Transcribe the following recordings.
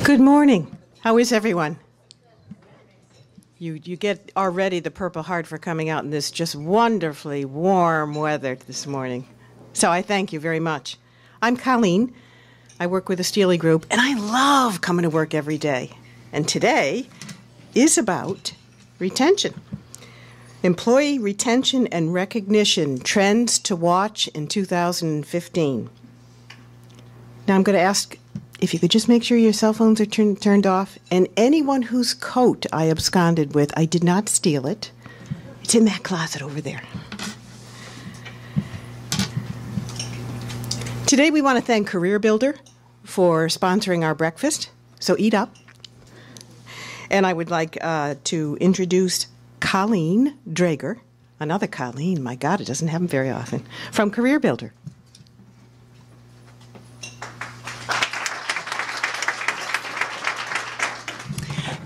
Good morning. How is everyone? You get already the Purple Heart for coming out in this just wonderfully warm weather this morning. So I thank you very much. I'm Colleen. I work with the Steely group, and I love coming to work every day. And today is about retention. Employee retention and recognition, trends to watch in 2015. Now I'm going to ask if you could just make sure your cell phones are turned off, and anyone whose coat I absconded with, I did not steal it. It's in that closet over there. Today we want to thank CareerBuilder for sponsoring our breakfast, so eat up. And I would like to introduce Colleen Drager, another Colleen, my God, it doesn't happen very often, from CareerBuilder.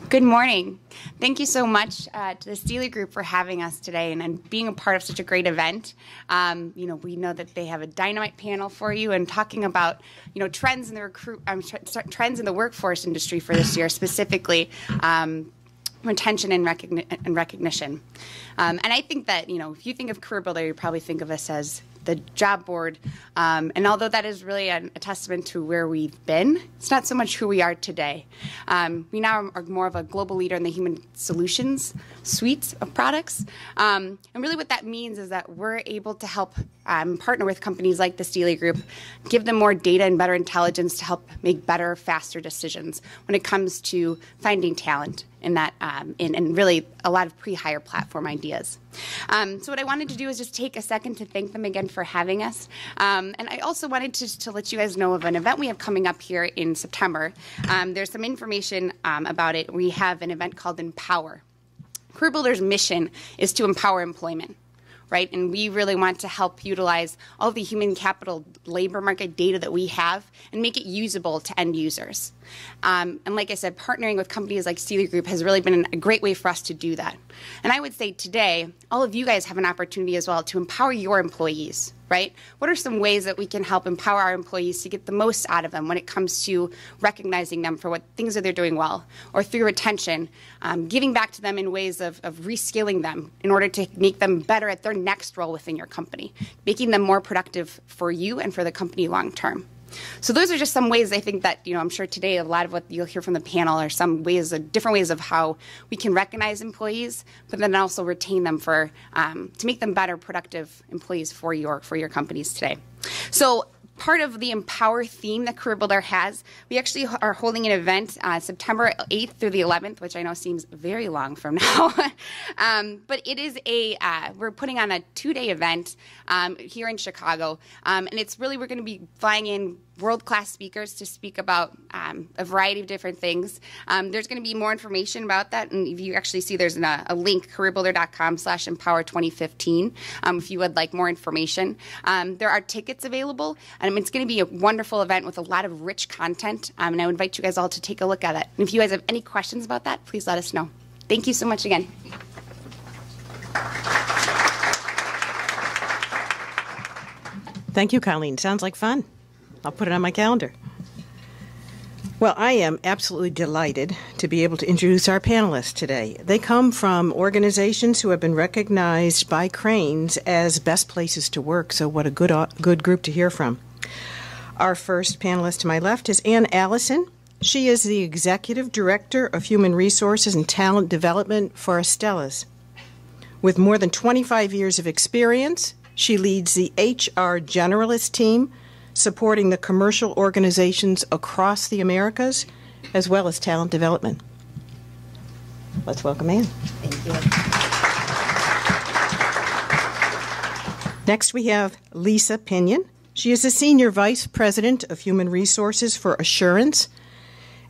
Good morning. Thank you so much to the Steely group for having us today and being a part of such a great event. We know that they have a dynamite panel for you and talking about trends in the trends in the workforce industry for this year, specifically retention and recognition. And I think that if you think of CareerBuilder, you probably think of us as the job board. And although that is really a testament to where we've been, it's not so much who we are today. We now are more of a global leader in the human solutions suite of products. And really what that means is that we're able to help partner with companies like the Steely Group, give them more data and better intelligence to help make better, faster decisions when it comes to finding talent in that, and really a lot of pre-hire platform ideas. So what I wanted to do is just take a second to thank them again for having us. And I also wanted to let you guys know of an event we have coming up here in September. There's some information about it. We have an event called Empower. CareerBuilder's mission is to empower employment. Right? And we really want to help utilize all the human capital labor market data that we have and make it usable to end users. And like I said, partnering with companies like Steely Group has really been a great way for us to do that. And I would say today, all of you guys have an opportunity as well to empower your employees, right? What are some ways that we can help empower our employees to get the most out of them when it comes to recognizing them for what things that they're doing well, or through retention, giving back to them in ways of reskilling them in order to make them better at their next role within your company, making them more productive for you and for the company long term. So those are just some ways I think that, I'm sure today a lot of what you'll hear from the panel are some ways, different ways of how we can recognize employees, but then also retain them for to make them better, productive employees for your companies today. So part of the Empower theme that CareerBuilder has, we actually are holding an event September 8th through the 11th, which I know seems very long from now. But it is we're putting on a 2-day event here in Chicago. And it's really, we're going to be flying in world-class speakers to speak about a variety of different things. There's going to be more information about that. And if you actually see, there's a link, careerbuilder.com/empower2015, if you would like more information. There are tickets available. It's going to be a wonderful event with a lot of rich content, and I would invite you guys all to take a look at it. And if you guys have any questions about that, please let us know. Thank you so much again. Thank you, Colleen. Sounds like fun. I'll put it on my calendar. Well, I am absolutely delighted to be able to introduce our panelists today. They come from organizations who have been recognized by Crain's as best places to work, so what a good group to hear from. Our first panelist to my left is Allison. She is the Executive Director of Human Resources and Talent Development for Astellas. With more than 25 years of experience, she leads the HR generalist team, supporting the commercial organizations across the Americas, as well as talent development. Let's welcome Ann. Thank you. Next, we have Lisa Pinion. She is the Senior Vice President of Human Resources for Assurance,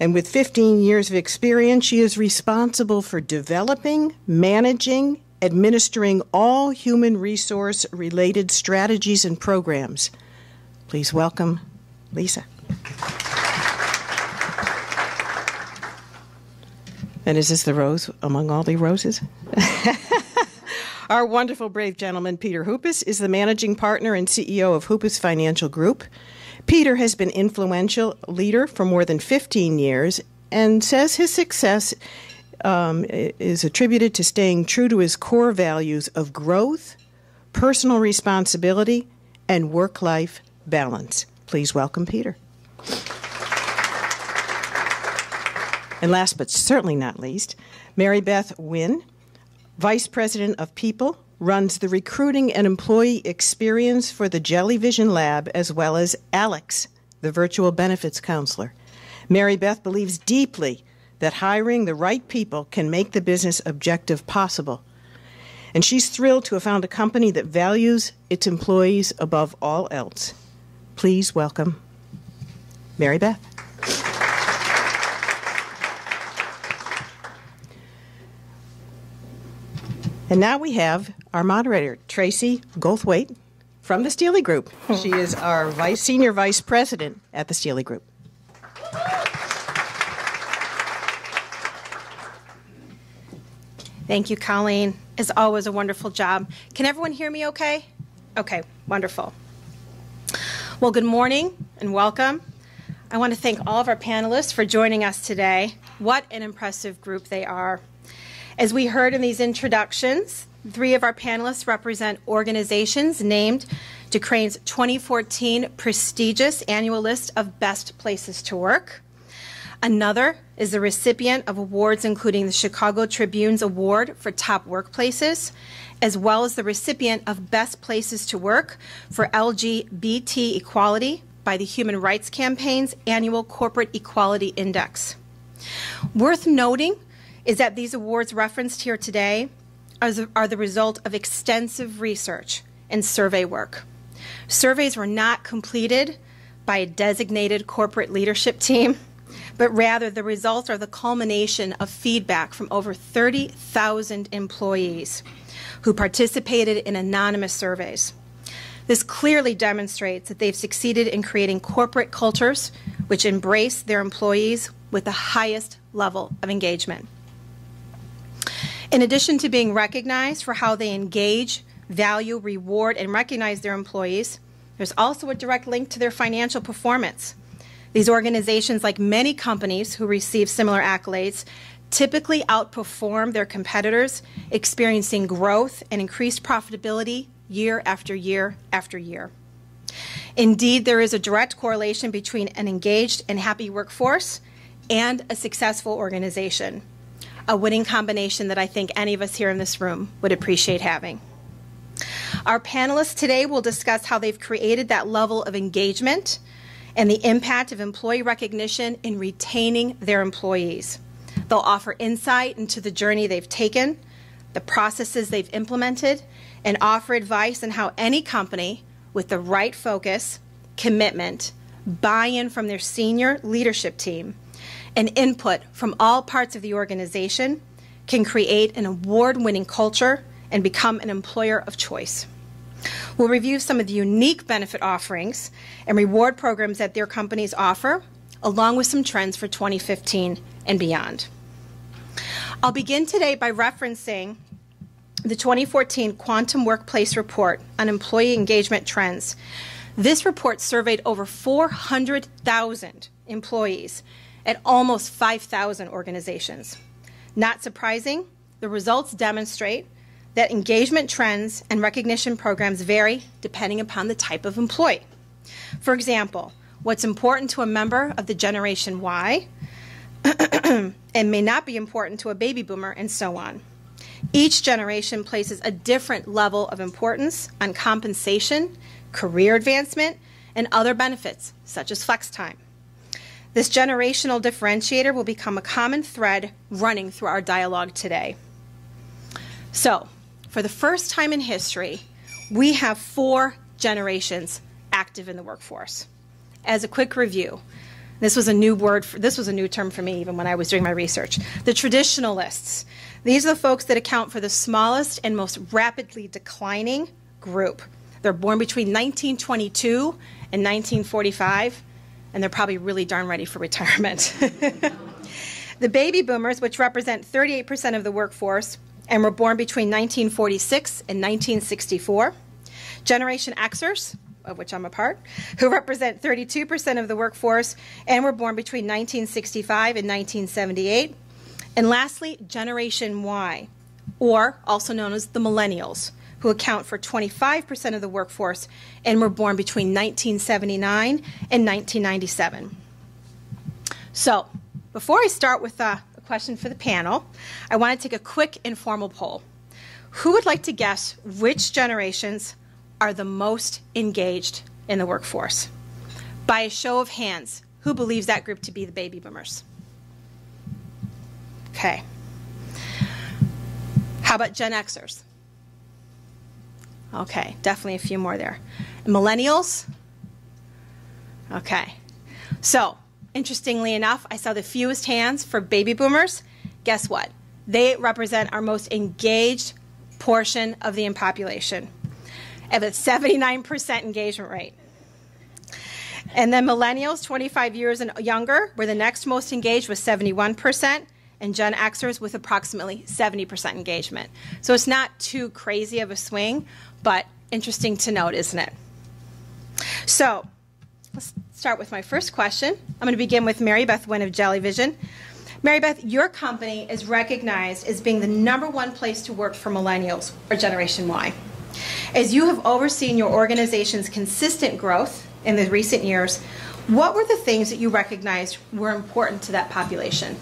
and with 15 years of experience, she is responsible for developing, managing, administering all human resource-related strategies and programs. Please welcome Lisa. And is this the rose among all the roses? Our wonderful, brave gentleman, Peter Hoopis, is the managing partner and CEO of Hoopis Financial Group. Peter has been influential leader for more than 15 years and says his success is attributed to staying true to his core values of growth, personal responsibility, and work-life balance. Please welcome Peter. And last but certainly not least, Mary Beth Wynn, Vice President of People, runs the recruiting and employee experience for the Jellyvision Lab, as well as Alex, the virtual benefits counselor. Mary Beth believes deeply that hiring the right people can make the business objective possible. And she's thrilled to have found a company that values its employees above all else. Please welcome Mary Beth. And now we have our moderator, Tracy Goldthwait, from the Steely Group. She is our Senior Vice President at the Steely Group. Thank you, Colleen. It's always a wonderful job. Can everyone hear me okay? Okay, wonderful. Well, good morning and welcome. I want to thank all of our panelists for joining us today. What an impressive group they are. As we heard in these introductions, 3 of our panelists represent organizations named to Crain's 2014 prestigious annual list of best places to work. Another is the recipient of awards including the Chicago Tribune's Award for Top Workplaces, as well as the recipient of Best Places to Work for LGBT equality by the Human Rights Campaign's annual Corporate Equality Index. Worth noting is that these awards referenced here today are the result of extensive research and survey work. Surveys were not completed by a designated corporate leadership team, but rather the results are the culmination of feedback from over 30,000 employees who participated in anonymous surveys. This clearly demonstrates that they've succeeded in creating corporate cultures which embrace their employees with the highest level of engagement. In addition to being recognized for how they engage, value, reward, and recognize their employees, there's also a direct link to their financial performance. These organizations, like many companies who receive similar accolades, typically outperform their competitors, experiencing growth and increased profitability year after year after year. Indeed, there is a direct correlation between an engaged and happy workforce and a successful organization, a winning combination that I think any of us here in this room would appreciate having. Our panelists today will discuss how they've created that level of engagement and the impact of employee recognition in retaining their employees. They'll offer insight into the journey they've taken, the processes they've implemented, and offer advice on how any company with the right focus, commitment, buy-in from their senior leadership team, and input from all parts of the organization can create an award-winning culture and become an employer of choice. We'll review some of the unique benefit offerings and reward programs that their companies offer, along with some trends for 2015 and beyond. I'll begin today by referencing the 2014 Quantum Workplace Report on Employee Engagement Trends. This report surveyed over 400,000 employees at almost 5,000 organizations. Not surprising, the results demonstrate that engagement trends and recognition programs vary depending upon the type of employee. For example, what's important to a member of the Generation Y and may not be important to a baby boomer, and so on. Each generation places a different level of importance on compensation, career advancement, and other benefits, such as flex time. This generational differentiator will become a common thread running through our dialogue today. So, for the first time in history, we have 4 generations active in the workforce. As a quick review, this was a new term for me even when I was doing my research. The traditionalists. These are the folks that account for the smallest and most rapidly declining group. They're born between 1922 and 1945, and they're probably really darn ready for retirement. The baby boomers, which represent 38% of the workforce, and were born between 1946 and 1964. Generation X-ers, of which I'm a part, who represent 32% of the workforce and were born between 1965 and 1978. And lastly, Generation Y, or also known as the millennials, who account for 25% of the workforce and were born between 1979 and 1997. So, before I start with a question for the panel, I want to take a quick informal poll. Who would like to guess which generations are the most engaged in the workforce? By a show of hands, who believes that group to be the baby boomers? Okay. How about Gen Xers? Okay, definitely a few more there. Millennials? Okay. So, interestingly enough, I saw the fewest hands for baby boomers. Guess what? They represent our most engaged portion of the population at a 79% engagement rate. And then millennials, 25 years and younger, were the next most engaged with 71%, and Gen Xers with approximately 70% engagement. So it's not too crazy of a swing, but interesting to note, isn't it? So let's start with my first question. I'm going to begin with Mary Beth Wynn of Jellyvision. Mary Beth, your company is recognized as being the #1 place to work for millennials, or Generation Y. As you have overseen your organization's consistent growth in the recent years, what were the things that you recognized were important to that population?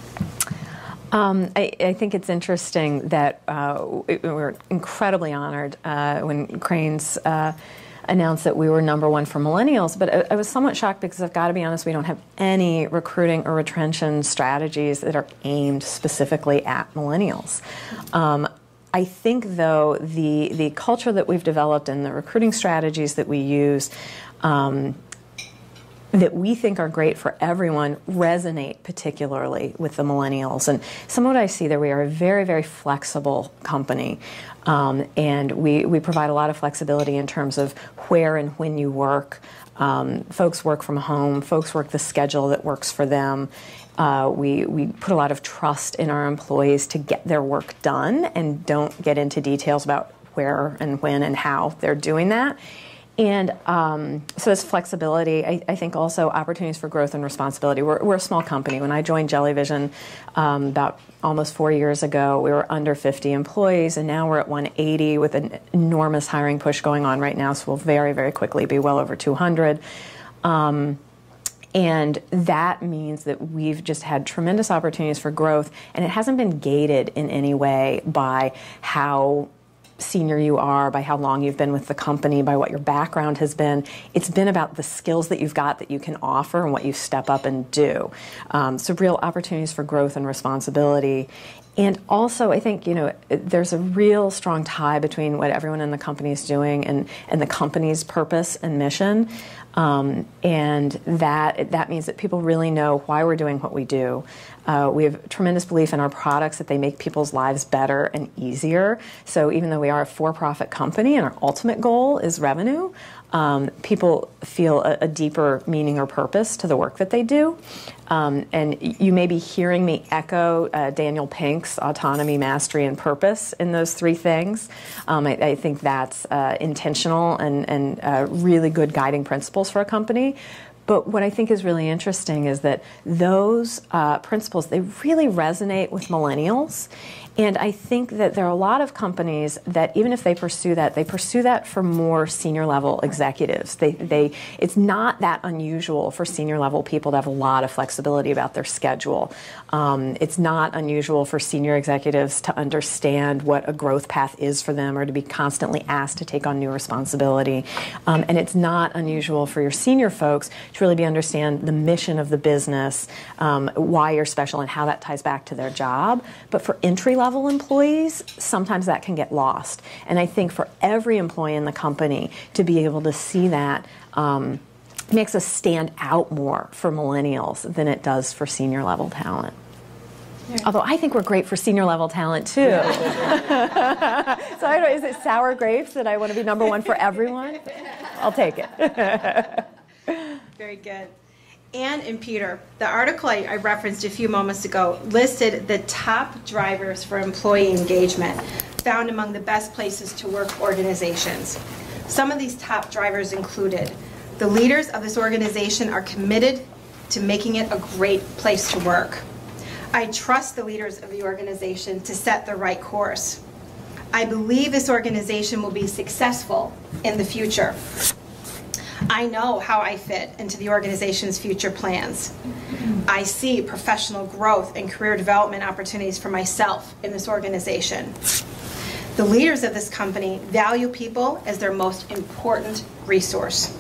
I think it's interesting that we're incredibly honored when Crain's announced that we were #1 for millennials, but I was somewhat shocked because I've got to be honest, we don't have any recruiting or retention strategies that are aimed specifically at millennials. I think, though, the culture that we've developed and the recruiting strategies that we use that we think are great for everyone resonate particularly with the millennials. And some of what I see there, we are a very, very flexible company. And we provide a lot of flexibility in terms of where and when you work. Folks work from home. Folks work the schedule that works for them. We put a lot of trust in our employees to get their work done and don't get into details about where and when and how they're doing that. And so it's flexibility. I think also opportunities for growth and responsibility. We're a small company. When I joined Jellyvision about almost 4 years ago, we were under 50 employees, and now we're at 180 with an enormous hiring push going on right now, so we'll very, very quickly be well over 200. And that means that we've just had tremendous opportunities for growth, and it hasn't been gated in any way by how senior you are, by how long you've been with the company, by what your background has been. It's been about the skills that you've got that you can offer and what you step up and do. So real opportunities for growth and responsibility. And also, I think, there's a real strong tie between what everyone in the company is doing and the company's purpose and mission. And that means that people really know why we're doing what we do. We have tremendous belief in our products, that they make people's lives better and easier. So even though we are a for-profit company and our ultimate goal is revenue, people feel a deeper meaning or purpose to the work that they do. And you may be hearing me echo Daniel Pink's autonomy, mastery, and purpose in those 3 things. I think that's intentional and really good guiding principles for a company. But what I think is really interesting is that those principles, they really resonate with millennials. And I think that there are a lot of companies that even if they pursue that for more senior level executives. It's not that unusual for senior level people to have a lot of flexibility about their schedule. It's not unusual for senior executives to understand what a growth path is for them or to be constantly asked to take on new responsibility. And it's not unusual for your senior folks to really understand the mission of the business, why you're special and how that ties back to their job. But for entry-level employees, sometimes that can get lost. And I think for every employee in the company to be able to see that makes us stand out more for millennials than it does for senior-level talent. Yeah. Although I think we're great for senior-level talent, too. So I don't know, is it sour grapes that I want to be #1 for everyone? I'll take it. Very good. Anne and Peter, the article I referenced a few moments ago listed the top drivers for employee engagement found among the best places to work organizations. Some of these top drivers included: the leaders of this organization are committed to making it a great place to work. I trust the leaders of the organization to set the right course. I believe this organization will be successful in the future. I know how I fit into the organization's future plans. I see professional growth and career development opportunities for myself in this organization. The leaders of this company value people as their most important resource.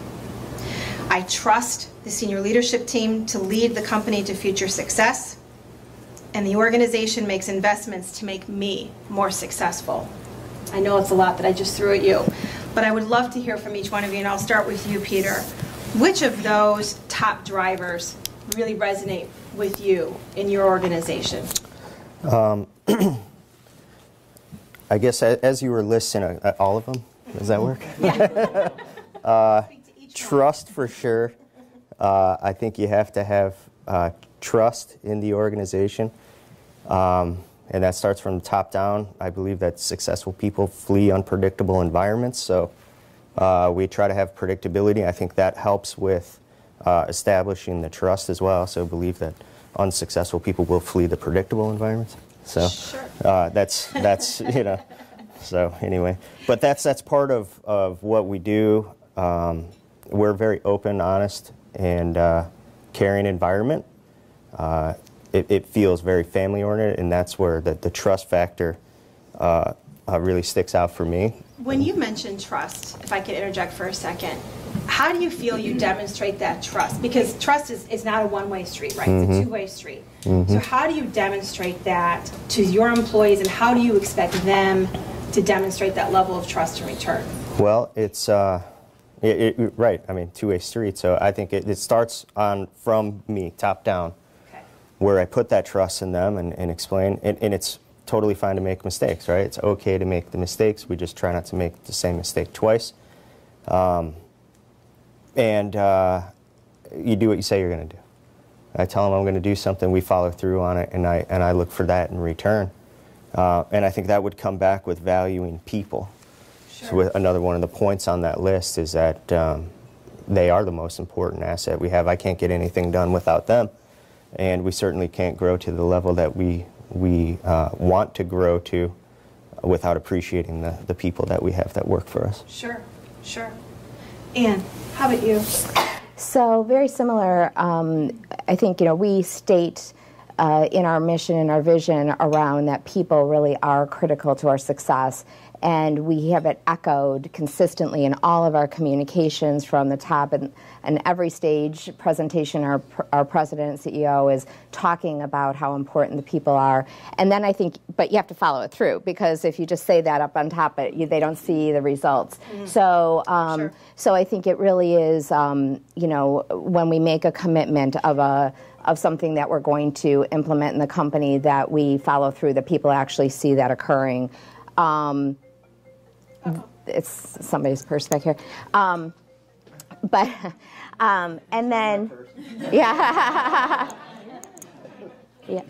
I trust the senior leadership team to lead the company to future success, and the organization makes investments to make me more successful. I know it's a lot that I just threw at you, but I would love to hear from each one of you, and I'll start with you, Peter. Which of those top drivers really resonate with you in your organization? I guess as you were listing, all of them, does that work? Yeah. Trust for sure. I think you have to have trust in the organization, and that starts from the top down. I believe that successful people flee unpredictable environments, so we try to have predictability. I think that helps with establishing the trust as well. So I believe that unsuccessful people will flee the predictable environments. So sure. That's you know. So anyway, but that's part of what we do. We're a very open, honest, and caring environment. It feels very family-oriented, and that's where the trust factor really sticks out for me. When you mention trust, if I could interject for a second, how do you feel you demonstrate that trust? Because trust is not a one-way street, right? It's a two-way street. So how do you demonstrate that to your employees, and how do you expect them to demonstrate that level of trust in return? Well, it's right. I mean, two-way street. So I think it starts from me, top down, where I put that trust in them and explain. And it's totally fine to make mistakes, right? It's okay to make the mistakes. We just try not to make the same mistake twice. And you do what you say you're going to do. I tell them I'm going to do something. We follow through on it, and I look for that in return. And I think that would come back with valuing people. Sure. So another one of the points on that list is that they are the most important asset we have. I can't get anything done without them, and we certainly can't grow to the level that we want to grow to without appreciating the people that we have that work for us. Sure, sure. Anne, how about you? So very similar. I think we state in our mission and our vision around that people really are critical to our success. And we have it echoed consistently in all of our communications from the top, and every stage presentation our president and CEO is talking about how important the people are. And then I think, but you have to follow it through, because if you just say that up on top, they don't see the results. So, Sure. So I think it really is, when we make a commitment of something that we're going to implement in the company, that we follow through, that people actually see that occurring. It's somebody's purse back here. And then, yeah. Yeah.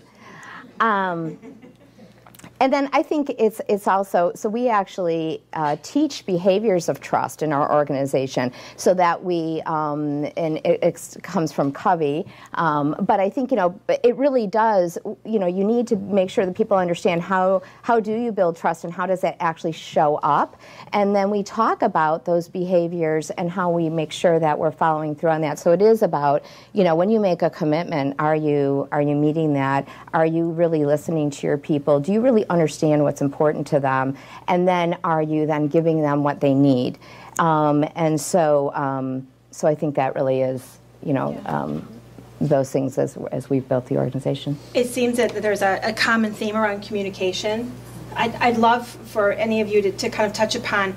And then I think it's also, so we actually teach behaviors of trust in our organization, so that we, and it comes from Covey, but I think, it really does, you need to make sure that people understand how do you build trust, and how does that actually show up, and then we talk about those behaviors and how we make sure that we're following through on that. So it is about, when you make a commitment, are you meeting that? Are you really listening to your people? Do you really understand what's important to them, and then are you then giving them what they need? And so I think that really is, those things as we've built the organization. It seems that there's a common theme around communication. I'd love for any of you to kind of touch upon,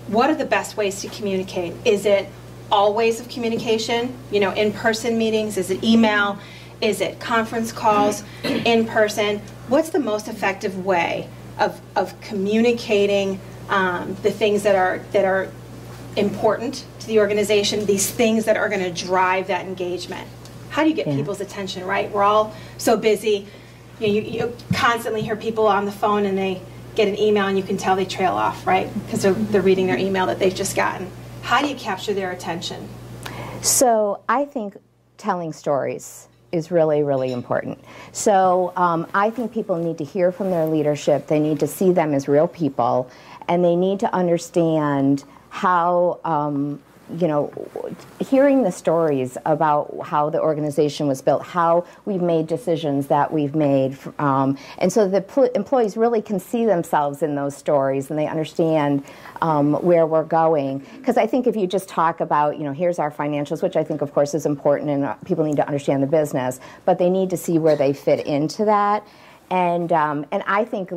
what are the best ways to communicate? Is it all ways of communication? In-person meetings? Is it email? Is it conference calls, in person? What's the most effective way of communicating the things that are important to the organization, these things that are going to drive that engagement? How do you get people's attention, right? We're all so busy. You constantly hear people on the phone, and they get an email and you can tell they trail off, right? Because they're reading their email that they've just gotten. How do you capture their attention? So I think telling stories is really, really important. So I think people need to hear from their leadership. They need to see them as real people, and they need to understand how, hearing the stories about how the organization was built, how we've made decisions that we've made, and so the employees really can see themselves in those stories, and they understand where we're going. Because I think if you just talk about, here's our financials, which I think, of course, is important, and people need to understand the business, but they need to see where they fit into that. And I think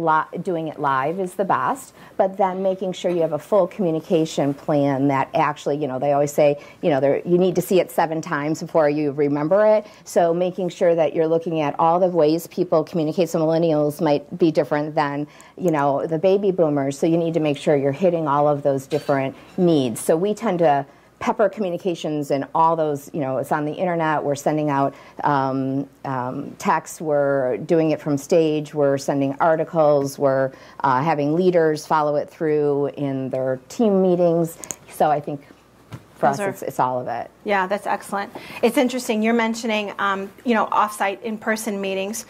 doing it live is the best, but then making sure you have a full communication plan that actually, they always say, you need to see it 7 times before you remember it. So making sure that you're looking at all the ways people communicate. So millennials might be different than, the baby boomers. So you need to make sure you're hitting all of those different needs. So we tend to pepper communications and all those, it's on the internet, we're sending out texts, we're doing it from stage, we're sending articles, we're having leaders follow it through in their team meetings. So I think for us, it's all of it. Yeah, that's excellent. It's interesting, you're mentioning, off-site, in-person meetings.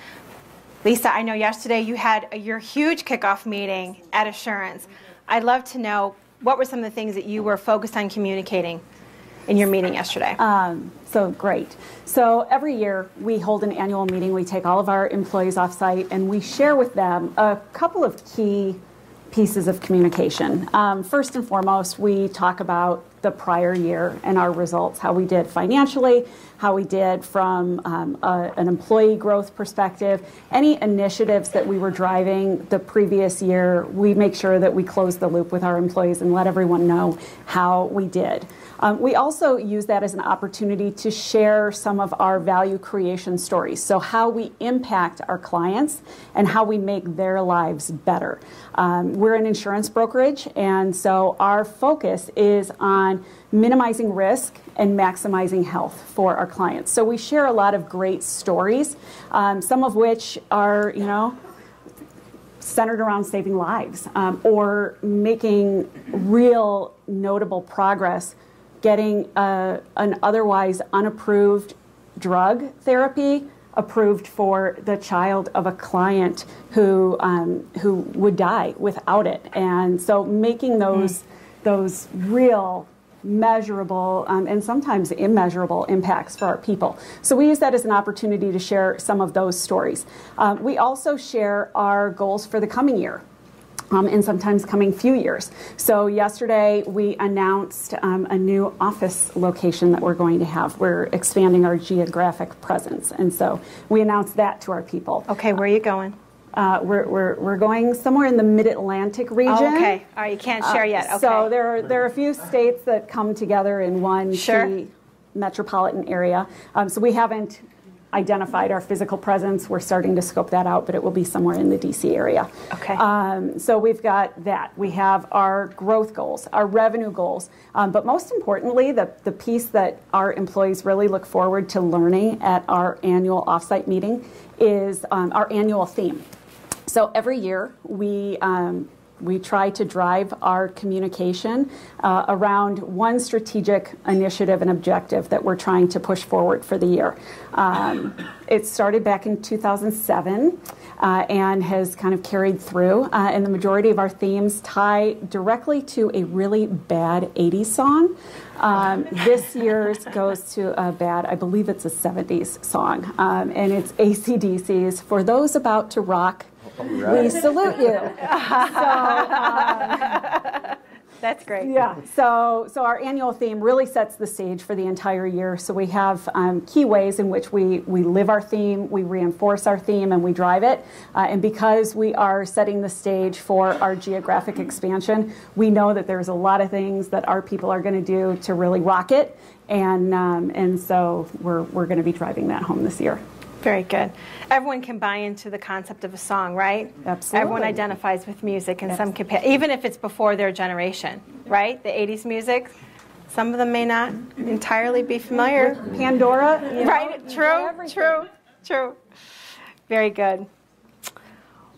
Lisa, I know yesterday you had your huge kickoff meeting at Assurance. I'd love to know, what were some of the things that you were focused on communicating in your meeting yesterday? So great. So every year we hold an annual meeting. We take all of our employees off-site and we share with them a couple of key pieces of communication. First and foremost, we talk about the prior year and our results, how we did financially, how we did from an employee growth perspective, any initiatives that we were driving the previous year. We make sure that we close the loop with our employees and let everyone know how we did. We also use that as an opportunity to share some of our value creation stories. So how we impact our clients and how we make their lives better. We're an insurance brokerage, and so our focus is on minimizing risk and maximizing health for our clients. So we share a lot of great stories, some of which are, centered around saving lives or making real notable progress, getting an otherwise unapproved drug therapy approved for the child of a client who would die without it. And so making those real measurable and sometimes immeasurable impacts for our people. So we use that as an opportunity to share some of those stories. We also share our goals for the coming year. And sometimes coming few years. So yesterday we announced a new office location that we're going to have. We're expanding our geographic presence, and so we announced that to our people. Okay, where are you going? We're going somewhere in the Mid-Atlantic region. Oh, okay, all right, you can't share yet. Okay. So there are a few states that come together in one key metropolitan area. So we haven't identified our physical presence. We're starting to scope that out, but it will be somewhere in the DC area. Okay. So we've got that. We have our growth goals, our revenue goals, but most importantly, the piece that our employees really look forward to learning at our annual offsite meeting is our annual theme. So every year we try to drive our communication around one strategic initiative and objective that we're trying to push forward for the year. It started back in 2007 and has kind of carried through. And the majority of our themes tie directly to a really bad 80s song. This year's goes to a bad, I believe it's a 70s song. And it's AC/DC's For Those About to Rock, We Salute You. That's great. Yeah. So our annual theme really sets the stage for the entire year. So we have key ways in which we live our theme, we reinforce our theme, and we drive it. And because we are setting the stage for our geographic expansion, we know that there's a lot of things that our people are going to do to really rock it. And so we're going to be driving that home this year. Very good. Everyone can buy into the concept of a song, right? Absolutely. Everyone identifies with music in some capacity, even if it's before their generation, right? The 80s music, some of them may not entirely be familiar. Pandora, right? True. Very good.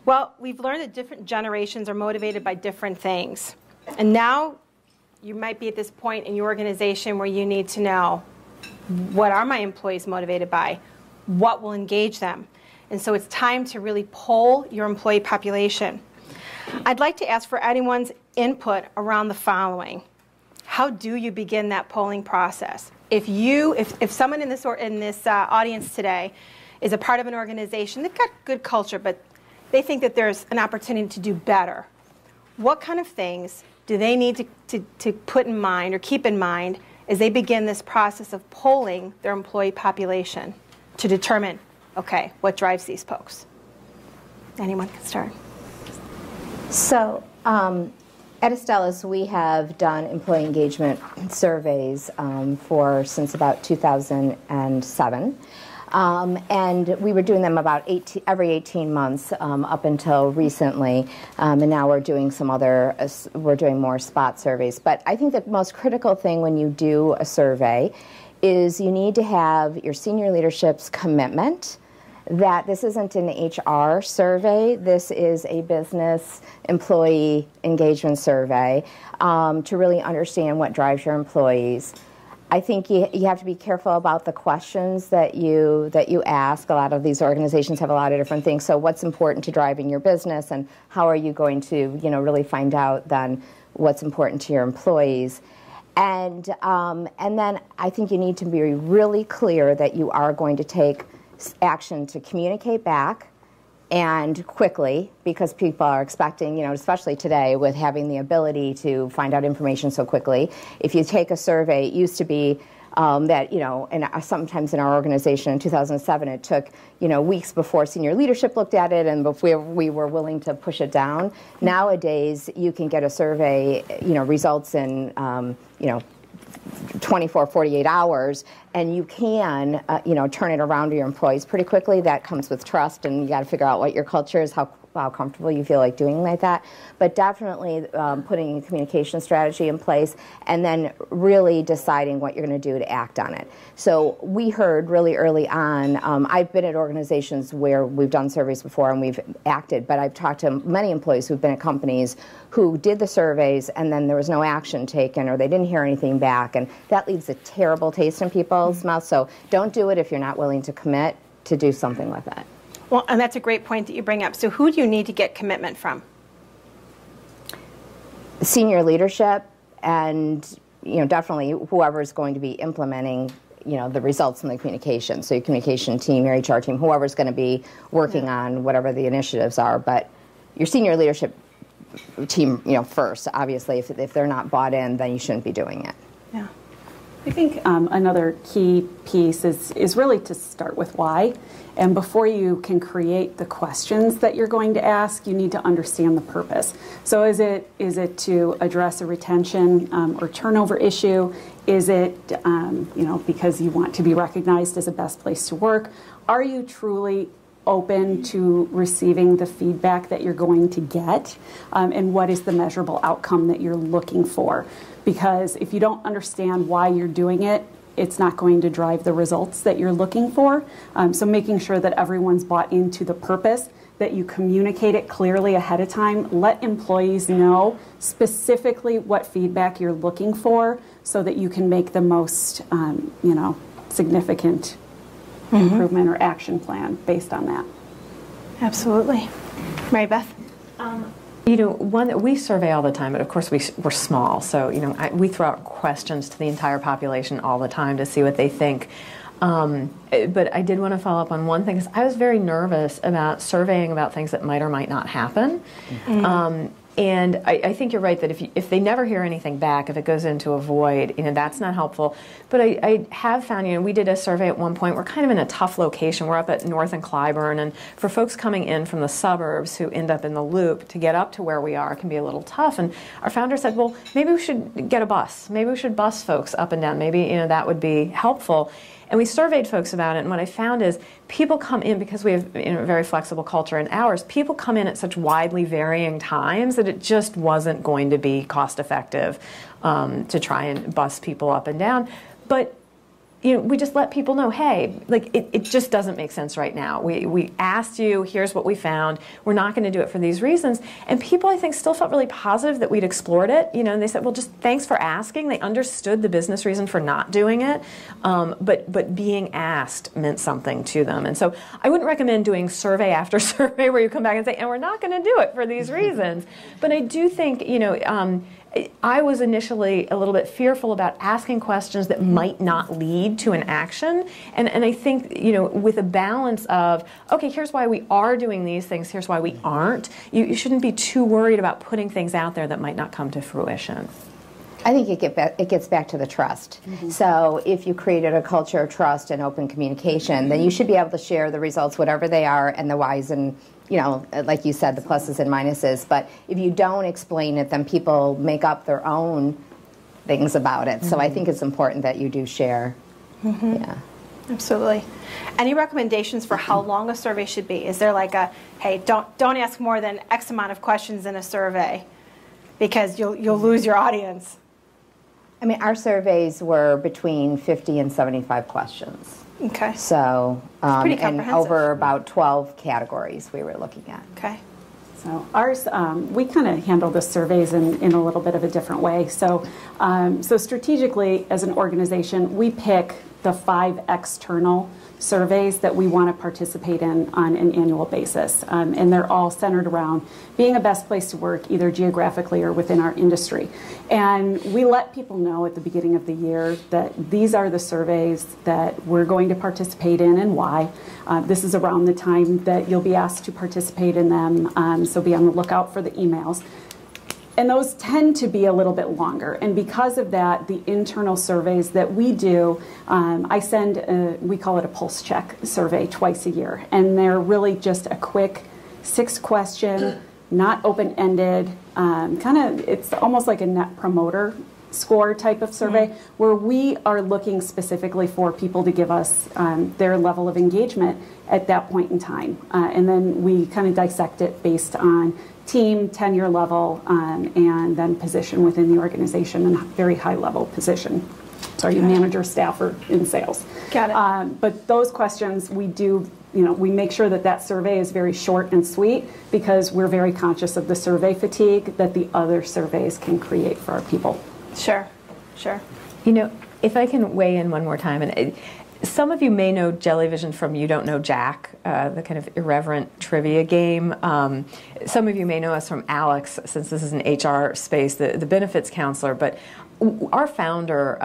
Well, we've learned that different generations are motivated by different things. And now you might be at this point in your organization where you need to know, what are my employees motivated by? What will engage them? And so it's time to really poll your employee population. I'd like to ask for anyone's input around the following. How do you begin that polling process? If someone in this audience today is a part of an organization, they've got good culture, but they think that there's an opportunity to do better, what kind of things do they need to put in mind or keep in mind as they begin this process of polling their employee population to determine, okay, what drives these folks? Anyone can start. So at Astellas, we have done employee engagement surveys since about 2007. And we were doing them about every 18 months up until recently, and now we're doing we're doing more spot surveys. But I think the most critical thing when you do a survey is you need to have your senior leadership's commitment that this isn't an HR survey, this is a business employee engagement survey to really understand what drives your employees. I think you have to be careful about the questions that you ask. A lot of these organizations have a lot of different things. So what's important to driving your business, and how are you going to really find out then what's important to your employees? And then I think you need to be really clear that you are going to take action to communicate back and quickly, because people are expecting, especially today with having the ability to find out information so quickly. If you take a survey, it used to be that, and sometimes in our organization in 2007, it took, weeks before senior leadership looked at it and before we were willing to push it down. Nowadays, you can get a survey, results in, 24, 48 hours, and you can, turn it around to your employees pretty quickly. That comes with trust, and you got to figure out what your culture is, how comfortable you feel like doing like that. But definitely putting a communication strategy in place, and then really deciding what you're going to do to act on it. So we heard really early on, I've been at organizations where we've done surveys before and we've acted, but I've talked to many employees who've been at companies who did the surveys and then there was no action taken or they didn't hear anything back, and that leaves a terrible taste in people's mouths. So don't do it if you're not willing to commit to do something with it. Well, and that's a great point that you bring up. So who do you need to get commitment from? Senior leadership, and definitely whoever is going to be implementing the results in the communication. So your communication team, your HR team, whoever's going to be working on whatever the initiatives are. But your senior leadership team, first. Obviously, if they're not bought in, then you shouldn't be doing it. Yeah. I think another key piece is really to start with why. And before you can create the questions that you're going to ask, you need to understand the purpose. So is it to address a retention or turnover issue? Is it because you want to be recognized as a best place to work? Are you truly open to receiving the feedback that you're going to get? And what is the measurable outcome that you're looking for? Because if you don't understand why you're doing it, it's not going to drive the results that you're looking for. So making sure that everyone's bought into the purpose, that you communicate it clearly ahead of time, let employees know specifically what feedback you're looking for so that you can make the most, significant improvement or action plan based on that. Absolutely. Mary Beth? One that we survey all the time, but of course we're small, so we throw out questions to the entire population all the time to see what they think. But I did want to follow up on one thing, because I was very nervous about surveying about things that might or might not happen. And I think you're right that if they never hear anything back, if it goes into a void, that's not helpful. But I have found, we did a survey at one point. We're kind of in a tough location. We're up at North and Clybourne, and for folks coming in from the suburbs who end up in the loop, to get up to where we are can be a little tough. And our founder said, well, maybe we should get a bus. Maybe we should bus folks up and down. Maybe that would be helpful. And we surveyed folks about it, and what I found is people come in, because we have a very flexible culture and hours, people come in at such widely varying times that it just wasn't going to be cost effective to try and bus people up and down. But we just let people know, hey, like it just doesn't make sense right now. We asked you, here's what we found. We're not going to do it for these reasons. And people, I think, still felt really positive that we'd explored it. And they said, well, just thanks for asking. They understood the business reason for not doing it, but being asked meant something to them. And so I wouldn't recommend doing survey after survey where you come back and say, and we're not going to do it for these reasons. But I do think, I was initially a little bit fearful about asking questions that might not lead to an action. And I think, with a balance of, okay, here's why we are doing these things, here's why we aren't, you shouldn't be too worried about putting things out there that might not come to fruition. I think it gets back to the trust. So if you created a culture of trust and open communication, then you should be able to share the results, whatever they are, and the whys and, like you said, the pluses and minuses. But if you don't explain it, then people make up their own things about it. So I think it's important that you do share. Yeah. Absolutely. Any recommendations for how long a survey should be? Is there like a, hey, don't ask more than X amount of questions in a survey because you'll lose your audience? I mean, our surveys were between 50 and 75 questions. Okay. So, pretty and comprehensive. over about 12 categories we were looking at. Okay. So ours, we kind of handle the surveys in a little bit of a different way. So, strategically, as an organization, we pick the 5 external surveys that we want to participate in on an annual basis. And they're all centered around being a best place to work, either geographically or within our industry. And we let people know at the beginning of the year that these are the surveys that we're going to participate in and why. This is around the time that you'll be asked to participate in them, so be on the lookout for the emails. And those tend to be a little bit longer. And because of that, the internal surveys that we do, I send, we call it a pulse check survey twice a year. And they're really just a quick 6-question, not open-ended, it's almost like a net promoter score type of survey, where we are looking specifically for people to give us their level of engagement at that point in time. And then we kind of dissect it based on team, tenure level, and then position within the organization, and very high level position. So are you manager, staff, or in sales? Got it. But those questions we do, we make sure that survey is very short and sweet because we're very conscious of the survey fatigue that the other surveys can create for our people. Sure. If I can weigh in one more time, and some of you may know Jellyvision from You Don't Know Jack, the kind of irreverent trivia game. Some of you may know us from Alex, since this is an HR space, the benefits counselor. But our founder,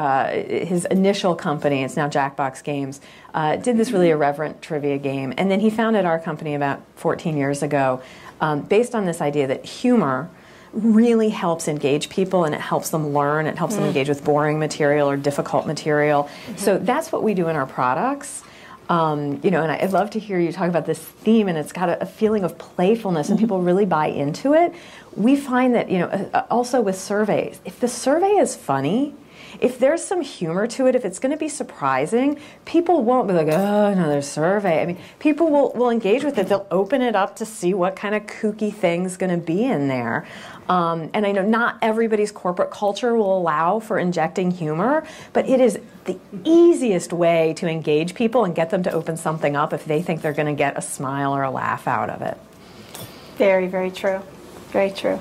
his initial company, it's now Jackbox Games, did this really irreverent trivia game. And then he founded our company about 14 years ago based on this idea that humor really helps engage people, and it helps them learn. It helps them engage with boring material or difficult material. So that's what we do in our products. And I'd love to hear you talk about this theme, and it's got a feeling of playfulness, and people really buy into it. We find that, also with surveys, if the survey is funny, if there's some humor to it, if it's going to be surprising, people won't be like, oh, another survey. I mean, people will engage with it. They'll open it up to see what kind of kooky thing's going to be in there. And I know not everybody's corporate culture will allow for injecting humor, but it is the easiest way to engage people and get them to open something up if they think they're going to get a smile or a laugh out of it. Very, very true. Very true.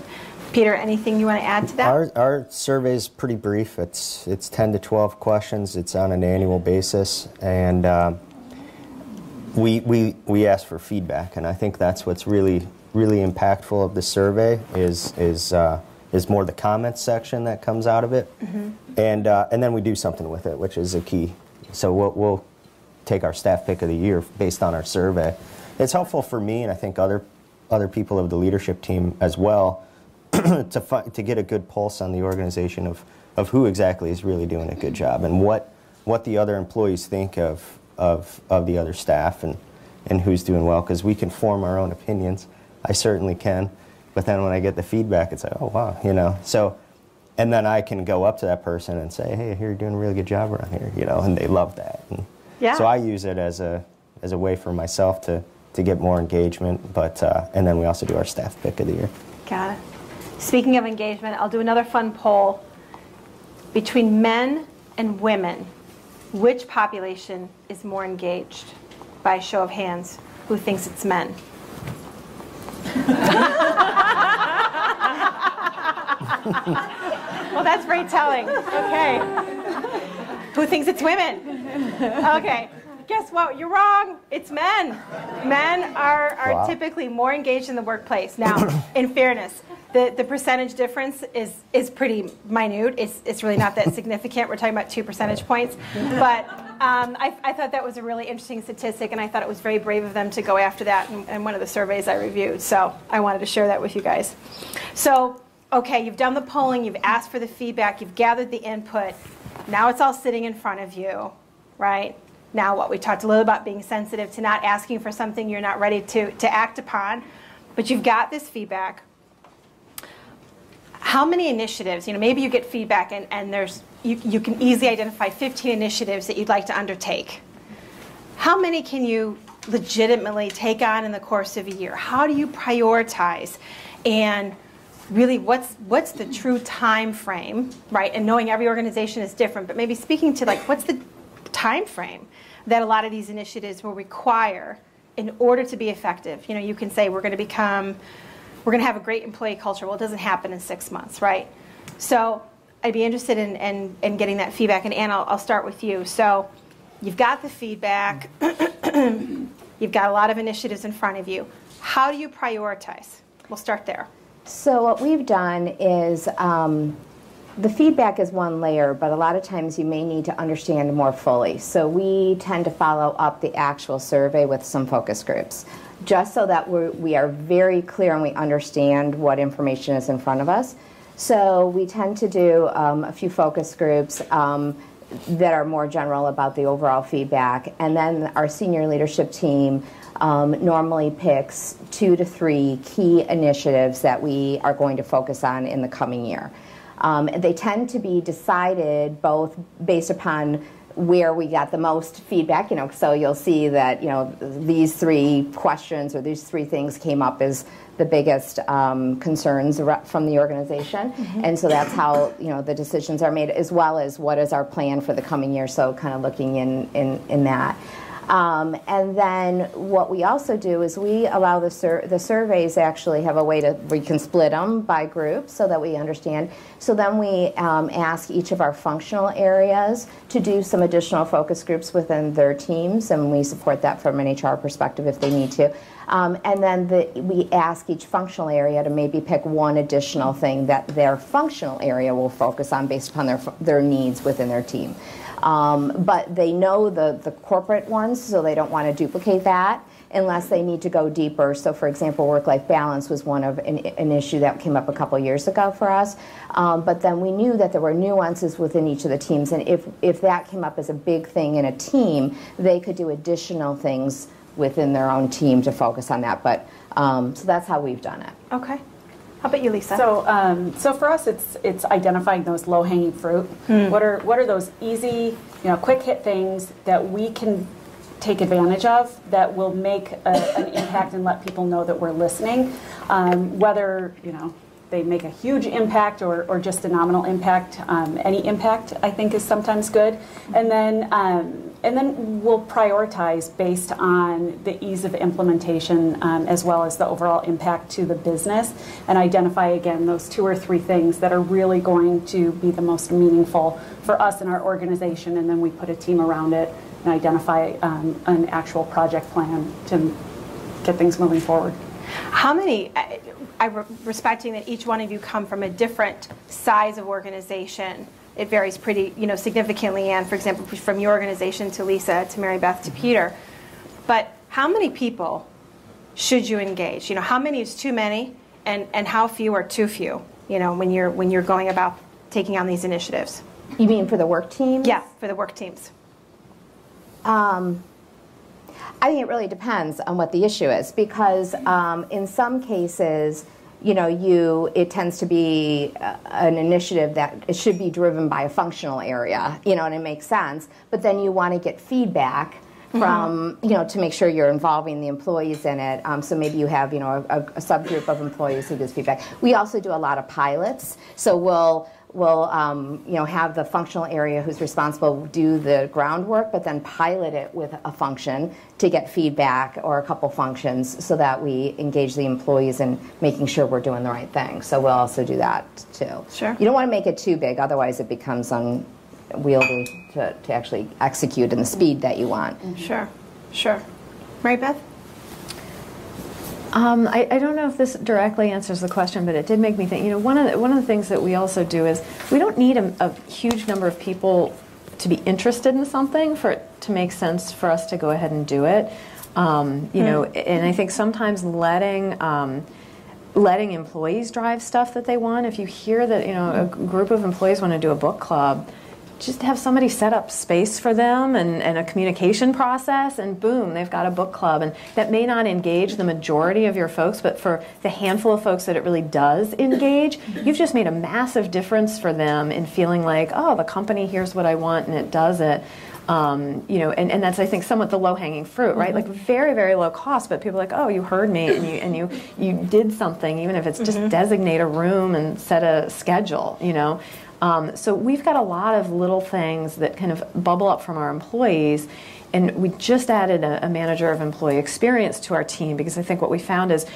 Peter, anything you want to add to that? Our survey is pretty brief. It's 10 to 12 questions. It's on an annual basis, and we ask for feedback. And I think that's what's really impactful of the survey is more the comments section that comes out of it, and then we do something with it, which is a key. So we'll take our staff pick of the year based on our survey. It's helpful for me, and I think other people of the leadership team as well. to get a good pulse on the organization of who exactly is really doing a good job, and what the other employees think of the other staff, and who's doing well, because we can form our own opinions. I certainly can, but then when I get the feedback, it's like, oh wow, so, and then I can go up to that person and say, hey, you're doing a really good job around here, and they love that. And so I use it as a way for myself to get more engagement, but and then we also do our staff pick of the year. Got it. Speaking of engagement, I'll do another fun poll. Between men and women, which population is more engaged? By a show of hands, who thinks it's men? Well, that's very telling. Okay. Who thinks it's women? Okay. Guess what? You're wrong. It's men. Men are typically more engaged in the workplace. Now, in fairness, the percentage difference is pretty minute. It's really not that significant. We're talking about 2 percentage points. But I thought that was a really interesting statistic, and I thought it was very brave of them to go after that in one of the surveys I reviewed. So I wanted to share that with you guys. So, okay, you've done the polling, you've asked for the feedback, you've gathered the input. Now it's all sitting in front of you, right? Now what? We talked a little about being sensitive to not asking for something you're not ready to act upon, but you've got this feedback. How many initiatives, maybe you get feedback and there's, you can easily identify 15 initiatives that you'd like to undertake. How many can you legitimately take on in the course of a year? How do you prioritize? And really, what's the true time frame, right? And knowing every organization is different, but maybe speaking to what's the time frame that a lot of these initiatives will require in order to be effective? You can say we're going to have a great employee culture. Well, it doesn't happen in 6 months, right? So I'd be interested in getting that feedback. And Ann, I'll start with you. So you've got the feedback. You've got a lot of initiatives in front of you. How do you prioritize? We'll start there. So what we've done is the feedback is one layer, but a lot of times you may need to understand more fully. So we tend to follow up the actual survey with some focus groups, just so that we are very clear and we understand what information is in front of us. So we tend to do a few focus groups that are more general about the overall feedback, and then our senior leadership team normally picks 2 to 3 key initiatives that we are going to focus on in the coming year. They tend to be decided both based upon where we got the most feedback, so you'll see that, these 3 questions or these 3 things came up as the biggest concerns from the organization. Mm-hmm. And so that's how, the decisions are made, as well as what is our plan for the coming year, so kind of looking in that. And then what we also do is we allow the surveys actually have a way we can split them by group so that we understand. So then we ask each of our functional areas to do some additional focus groups within their teams, and we support that from an HR perspective if they need to. And then we ask each functional area to maybe pick one additional thing that their functional area will focus on based upon their needs within their team. But they know the corporate ones, so they don't want to duplicate that unless they need to go deeper. So, for example, work-life balance was one of an issue that came up a couple years ago for us. But then we knew that there were nuances within each of the teams, and if that came up as a big thing in a team, they could do additional things within their own team to focus on that. But so that's how we've done it. Okay. How about you, Lisa? So for us, it's identifying those low-hanging fruit. What are those easy, quick hit things that we can take advantage of that will make an impact and let people know that we're listening, whether they make a huge impact or just a nominal impact. Any impact, I think, is sometimes good, and then we'll prioritize based on the ease of implementation as well as the overall impact to the business, and identify again those 2 or 3 things that are really going to be the most meaningful for us in our organization, and then we put a team around it and identify an actual project plan to get things moving forward. How many, respecting that each one of you come from a different size of organization, it varies pretty significantly, and for example, from your organization to Lisa, to Mary Beth, to Peter. But how many people should you engage? How many is too many, and how few are too few, when you're going about taking on these initiatives? You mean for the work teams? Yeah, for the work teams. I think it really depends on what the issue is, because in some cases, it tends to be an initiative that it should be driven by a functional area, and it makes sense. But then you want to get feedback from, to make sure you're involving the employees in it. So maybe you have, a subgroup of employees who gives feedback. We also do a lot of pilots, so we'll have the functional area who's responsible do the groundwork, but then pilot it with a function to get feedback, or a couple functions, so that we engage the employees in making sure we're doing the right thing. So we'll also do that too. Sure. You don't want to make it too big, otherwise it becomes unwieldy to actually execute in the speed that you want. Sure. Mary Beth? I don't know if this directly answers the question, but it did make me think. One of the things that we also do is we don't need a huge number of people to be interested in something for it to make sense for us to go ahead and do it. And I think sometimes letting employees drive stuff that they want. If you hear that a group of employees want to do a book club, just have somebody set up space for them and a communication process, and boom, they've got a book club. And that may not engage the majority of your folks, but for the handful of folks that it really does engage, you've just made a massive difference for them in feeling like, oh, the company hears what I want and it does it. And that's, I think, somewhat the low-hanging fruit, right? Like very, very low cost, but people are like, oh, you heard me and you did something, even if it's just designate a room and set a schedule, So we've got a lot of little things that kind of bubble up from our employees, and we just added a manager of employee experience to our team, because I think what we found is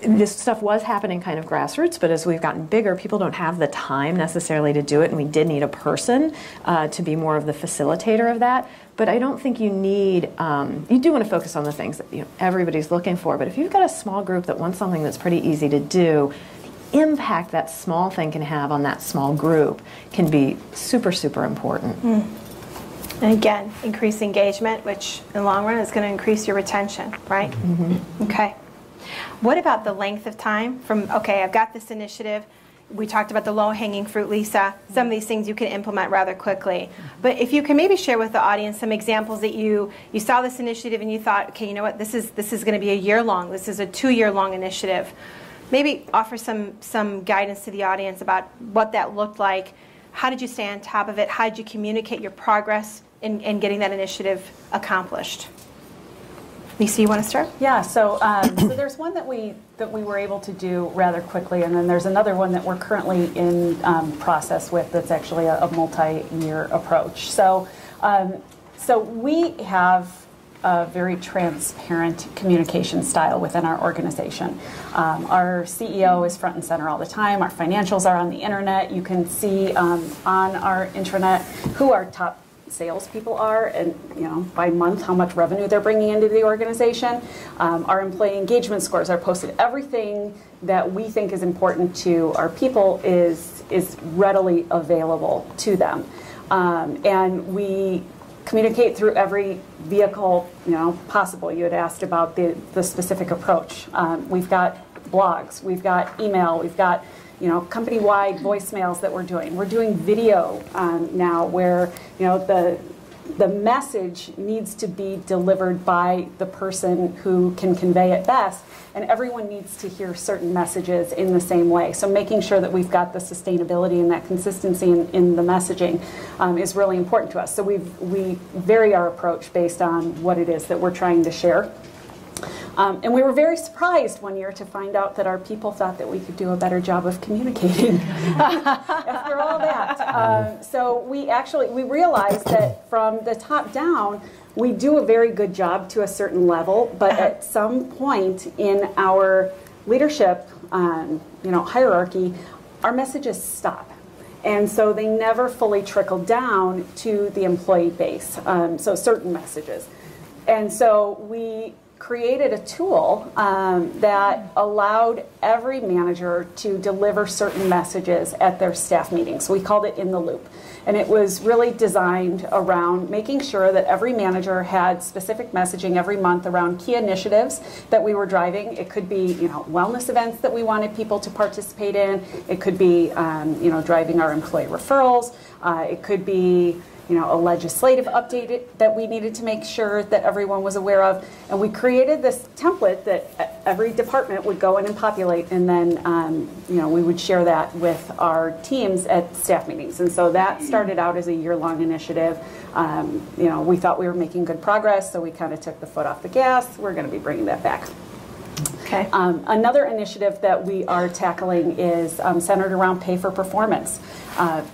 this stuff was happening kind of grassroots, but as we've gotten bigger, people don't have the time necessarily to do it, and we did need a person to be more of the facilitator of that. But I don't think you need, you do want to focus on the things that everybody's looking for, but if you've got a small group that wants something that's pretty easy to do, impact that small thing can have on that small group can be super, super important. And again, increase engagement, which in the long run is going to increase your retention, right? Okay. What about the length of time from, okay, I've got this initiative. We talked about the low-hanging fruit, Lisa. Some of these things you can implement rather quickly. But if you can maybe share with the audience some examples that you saw this initiative and you thought, okay, you know what, this is going to be a year-long. This is a 2-year-long initiative. Maybe offer some guidance to the audience about what that looked like. How did you stay on top of it? How did you communicate your progress in getting that initiative accomplished? Lisa, you want to start? Yeah, so there's one that we were able to do rather quickly, and then there's another one that we're currently in process with that's actually a multi-year approach. So we have a very transparent communication style within our organization. Our CEO is front and center all the time. Our financials are on the internet. You can see on our intranet who our top salespeople are, and by month how much revenue they're bringing into the organization. Our employee engagement scores are posted. Everything that we think is important to our people is readily available to them, and we communicate through every vehicle possible. You had asked about the specific approach. We've got blogs, we've got email, we've got company-wide voicemails that we're doing. We're doing video now, where the message needs to be delivered by the person who can convey it best, and everyone needs to hear certain messages in the same way. So making sure that we've got the sustainability and that consistency in the messaging is really important to us. So we vary our approach based on what it is that we're trying to share. And we were very surprised one year to find out that our people thought that we could do a better job of communicating after all that. So we realized that from the top down, we do a very good job to a certain level, but at some point in our leadership hierarchy, our messages stop. And so they never fully trickle down to the employee base, so certain messages. And so we created a tool that allowed every manager to deliver certain messages at their staff meetings. We called it In the Loop. And it was really designed around making sure that every manager had specific messaging every month around key initiatives that we were driving. It could be wellness events that we wanted people to participate in. It could be driving our employee referrals. It could be a legislative update that we needed to make sure that everyone was aware of. And we created this template that every department would go in and populate, and then we would share that with our teams at staff meetings. And so that started out as a year-long initiative. We thought we were making good progress, so we kind of took the foot off the gas. We're going to be bringing that back. Okay. Another initiative that we are tackling is centered around pay for performance.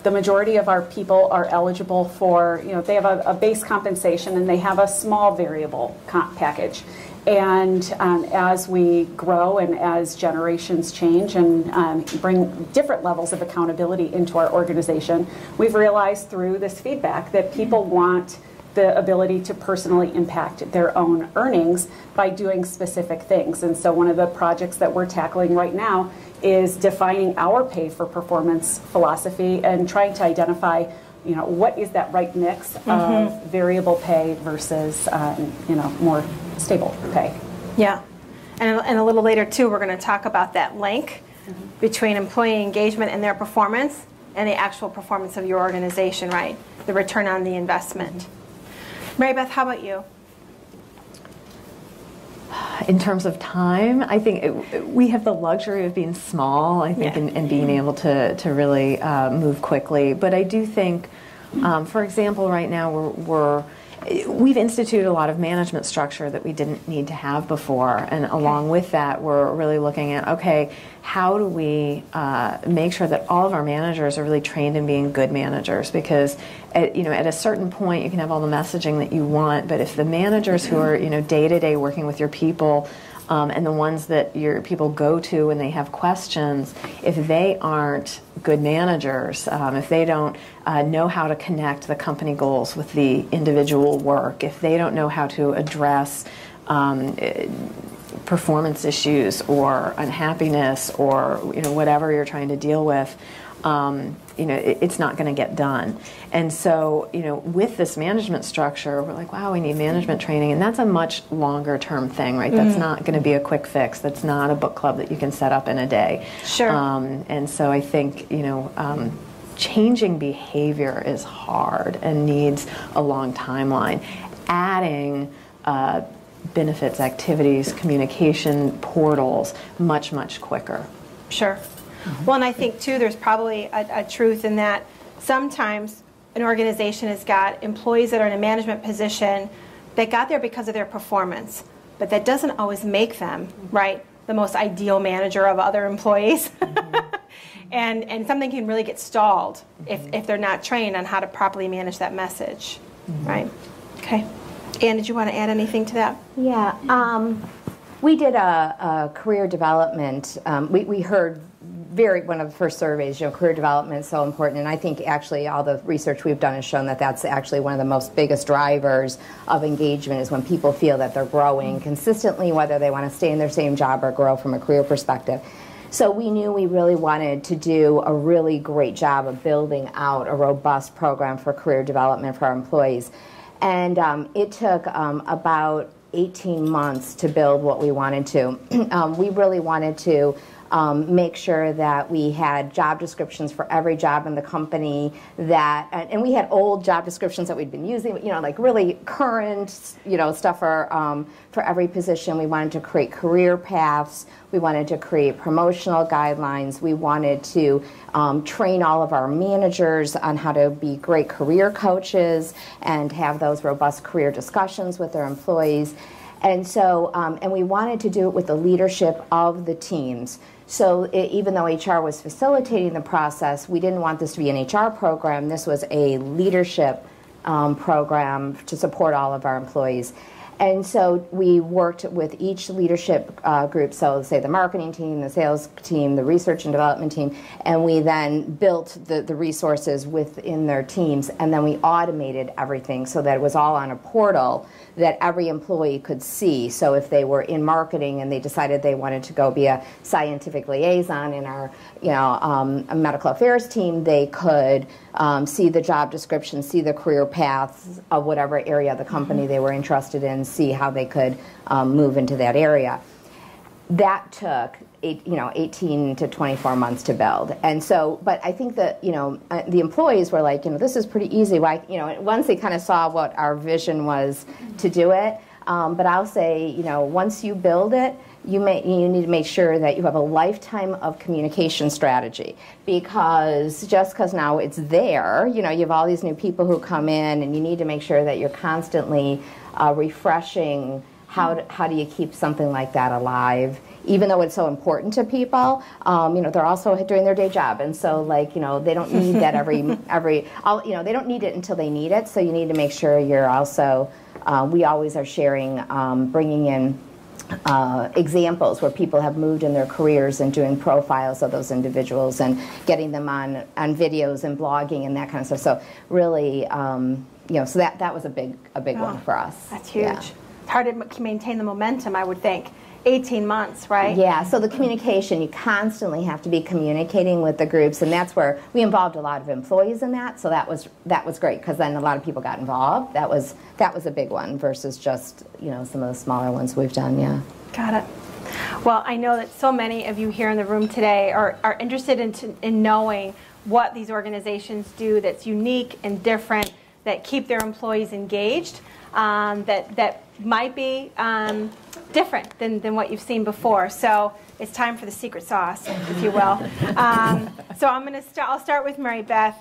The majority of our people are eligible for, they have a base compensation and they have a small variable comp package. And as we grow and as generations change and bring different levels of accountability into our organization, we've realized through this feedback that people want the ability to personally impact their own earnings by doing specific things. And so one of the projects that we're tackling right now is defining our pay for performance philosophy and trying to identify, what is that right mix of variable pay versus, more stable pay. Yeah. And a little later, too, we're going to talk about that link between employee engagement and their performance and the actual performance of your organization, right? The return on the investment. Mary Beth, how about you? In terms of time, I think we have the luxury of being small, I think, and being able to really move quickly. But I do think, for example, right now we've instituted a lot of management structure that we didn't need to have before. And along with that, we're really looking at, okay, how do we make sure that all of our managers are really trained in being good managers? Because at a certain point, you can have all the messaging that you want, but if the managers who are day to day working with your people and the ones that your people go to when they have questions, if they aren't good managers, if they don't know how to connect the company goals with the individual work, if they don't know how to address performance issues or unhappiness or whatever you're trying to deal with, it's not going to get done. And so, with this management structure, we're like, wow, we need management training, and that's a much longer term thing, right? That's not going to be a quick fix. That's not a book club that you can set up in a day. Sure. And so I think, changing behavior is hard and needs a long timeline. Adding benefits, activities, communication portals much, much quicker. Sure. Well, and I think, too, there's probably a truth in that sometimes an organization has got employees that are in a management position that got there because of their performance, but that doesn't always make them, right, the most ideal manager of other employees. And something can really get stalled if they're not trained on how to properly manage that message, right? Okay. Ann, did you want to add anything to that? Yeah. We did a career development. We heard one of the first surveys, career development is so important, and I think actually all the research we've done has shown that that's actually one of the most biggest drivers of engagement is when people feel that they're growing consistently, whether they want to stay in their same job or grow from a career perspective. So we knew we really wanted to do a really great job of building out a robust program for career development for our employees. And it took about 18 months to build what we wanted to. We really wanted to make sure that we had job descriptions for every job in the company and we had old job descriptions that we'd been using, like really current, stuff for every position. We wanted to create career paths. We wanted to create promotional guidelines. We wanted to train all of our managers on how to be great career coaches and have those robust career discussions with their employees. And so, and we wanted to do it with the leadership of the teams. So even though HR was facilitating the process, we didn't want this to be an HR program. This was a leadership program to support all of our employees. And so we worked with each leadership group, so say the marketing team, the sales team, the research and development team, and we then built the resources within their teams, and then we automated everything so that it was all on a portal that every employee could see. So if they were in marketing and they decided they wanted to go be a scientific liaison in our a medical affairs team, they could see the job description, see the career paths of whatever area of the company they were interested in, see how they could move into that area. That took 18 to 24 months to build. And so, but I think that, the employees were like, this is pretty easy. Why, once they kind of saw what our vision was to do it. But I'll say, once you build it, you need to make sure that you have a lifetime of communication strategy, because just because now it's there, you have all these new people who come in, and you need to make sure that you're constantly refreshing how do you keep something like that alive? Even though it's so important to people, they're also doing their day job, and so they don't need that they don't need it until they need it. So you need to make sure you're also. We always are sharing, bringing in examples where people have moved in their careers and doing profiles of those individuals and getting them on videos and blogging and that kind of stuff. So really, so that was a big one for us. That's huge. Yeah. It's hard to maintain the momentum, I would think. 18 months, right? Yeah, so the communication, you constantly have to be communicating with the groups, and that's where we involved a lot of employees in that, so that was great, because then a lot of people got involved. That was a big one versus just, some of the smaller ones we've done, yeah. Got it. Well, I know that so many of you here in the room today are interested in knowing what these organizations do that's unique and different, that keep their employees engaged, that might be different than what you've seen before. So it's time for the secret sauce, if you will. So I'll start with Mary Beth.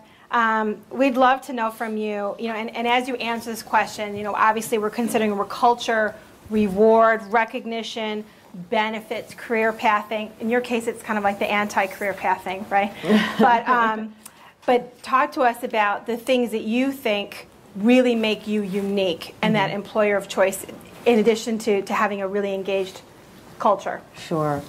We'd love to know from you, and as you answer this question, obviously we're considering culture, reward, recognition, benefits, career pathing. In your case, it's kind of like the anti-career pathing, right? But talk to us about the things that you think really make you unique and that employer of choice, in addition to having a really engaged culture. Sure.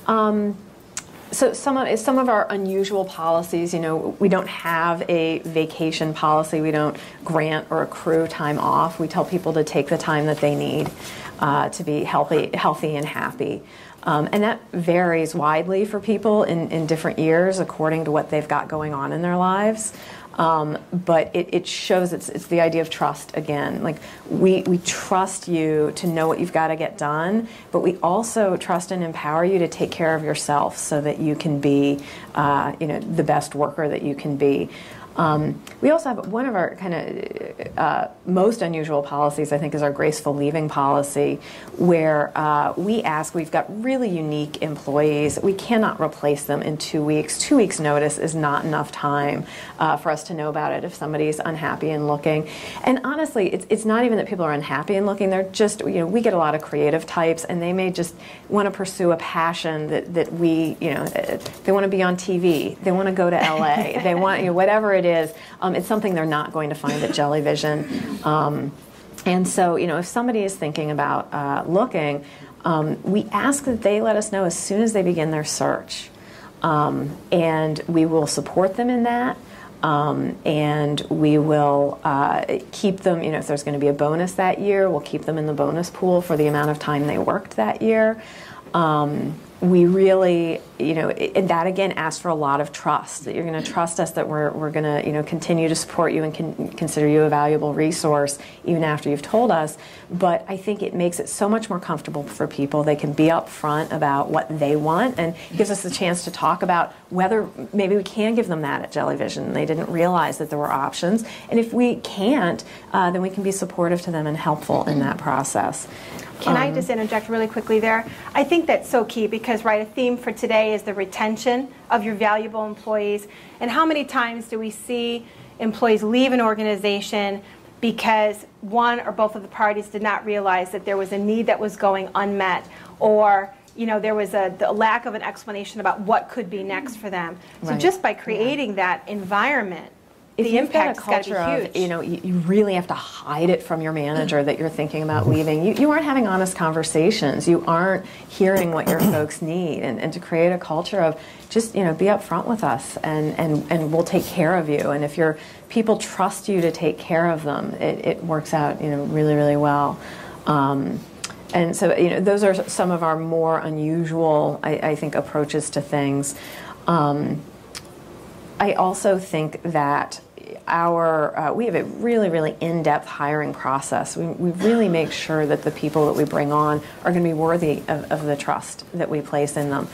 So some of our unusual policies, we don't have a vacation policy. We don't grant or accrue time off. We tell people to take the time that they need to be healthy and happy. And that varies widely for people in different years according to what they've got going on in their lives. But it shows it's the idea of trust again. Like we trust you to know what you've got to get done, but we also trust and empower you to take care of yourself so that you can be, the best worker that you can be. We also have one of our kind of most unusual policies, I think, is our graceful leaving policy, where we've got really unique employees. We cannot replace them in 2 weeks. 2 weeks notice is not enough time for us to know about it if somebody's unhappy and looking. And honestly, it's not even that people are unhappy and looking. They're just, we get a lot of creative types, and they may just want to pursue a passion that we, they want to be on TV. They want to go to LA. They want, whatever it is. It's something they're not going to find at Jellyvision. And so, if somebody is thinking about looking, we ask that they let us know as soon as they begin their search. And we will support them in that. And we will keep them, if there's going to be a bonus that year, we'll keep them in the bonus pool for the amount of time they worked that year. We really, and that again asks for a lot of trust, that you're going to trust us, that we're going to, continue to support you and consider you a valuable resource even after you've told us. But I think it makes it so much more comfortable for people. They can be upfront about what they want, and gives us the chance to talk about whether maybe we can give them that at Jellyvision. They didn't realize that there were options. And if we can't, then we can be supportive to them and helpful in that process. Can I just interject really quickly there? I think that's so key because, a theme for today is the retention of your valuable employees. And how many times do we see employees leave an organization because one or both of the parties did not realize that there was a need that was going unmet, or there was the lack of an explanation about what could be next for them. So just by creating that environment, if the you've got a impact's got to culture be huge. of, you really have to hide it from your manager that you're thinking about leaving. You aren't having honest conversations. You aren't hearing what your folks need. And to create a culture of just, be upfront with us and we'll take care of you. And if your people trust you to take care of them, it works out, really, really well. And so, those are some of our more unusual, I think, approaches to things. I also think that we have a really, really in-depth hiring process. We really make sure that the people that we bring on are going to be worthy of the trust that we place in them.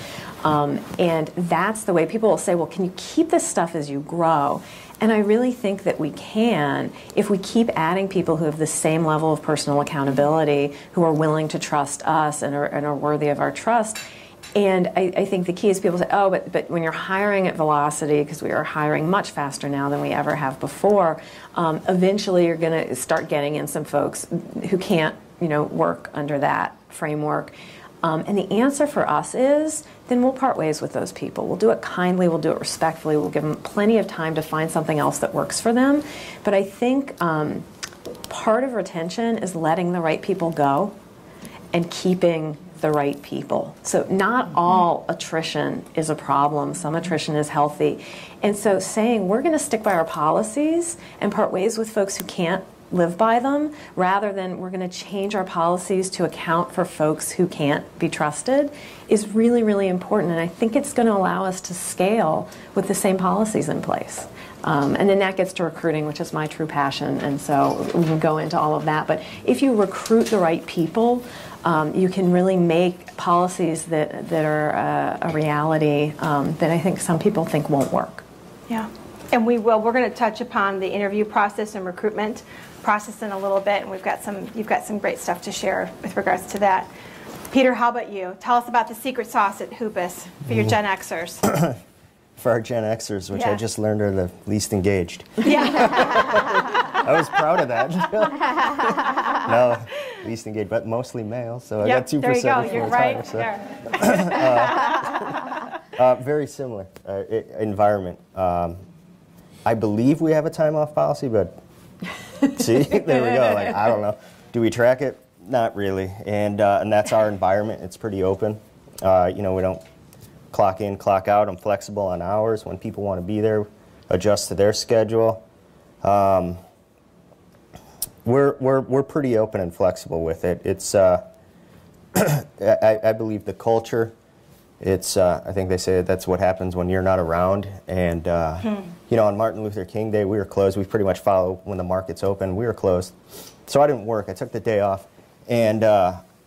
And that's the way people will say, well, can you keep this stuff as you grow? And I really think that we can if we keep adding people who have the same level of personal accountability, who are willing to trust us and are worthy of our trust. And I think the key is people say, oh, but when you're hiring at velocity, because we are hiring much faster now than we ever have before, eventually you're going to start getting in some folks who can't work under that framework. And the answer for us is, then we'll part ways with those people. We'll do it kindly, we'll do it respectfully, we'll give them plenty of time to find something else that works for them. But I think part of retention is letting the right people go and keeping the right people. So not all attrition is a problem. Some attrition is healthy. And so saying we're going to stick by our policies and part ways with folks who can't live by them, rather than we're going to change our policies to account for folks who can't be trusted, is really, really important. And I think it's going to allow us to scale with the same policies in place. And then that gets to recruiting, which is my true passion. And so we can go into all of that. But if you recruit the right people, you can really make policies that are a reality that I think some people think won't work. Yeah. And we will. We're going to touch upon the interview process and recruitment process in a little bit, and you've got some great stuff to share with regards to that. Peter, how about you? Tell us about the secret sauce at Hoopis for your Gen Xers. For our Gen Xers, which Yeah. I just learned are the least engaged. Yeah. I was proud of that. No, least engaged, but mostly male, so Yep, I got 2% there you go. of You're full-time, right so. there. Very similar environment. I believe we have a time off policy, but see, there we go. Like, I don't know. Do we track it? Not really. And that's our environment. It's pretty open. We don't clock in, clock out. I'm flexible on hours. When people want to be there, adjust to their schedule. We're pretty open and flexible with it. It's I believe the culture. It's I think they say that's what happens when you're not around. And on Martin Luther King Day, we were closed. We pretty much follow when the market's open. We were closed, so I didn't work. I took the day off, and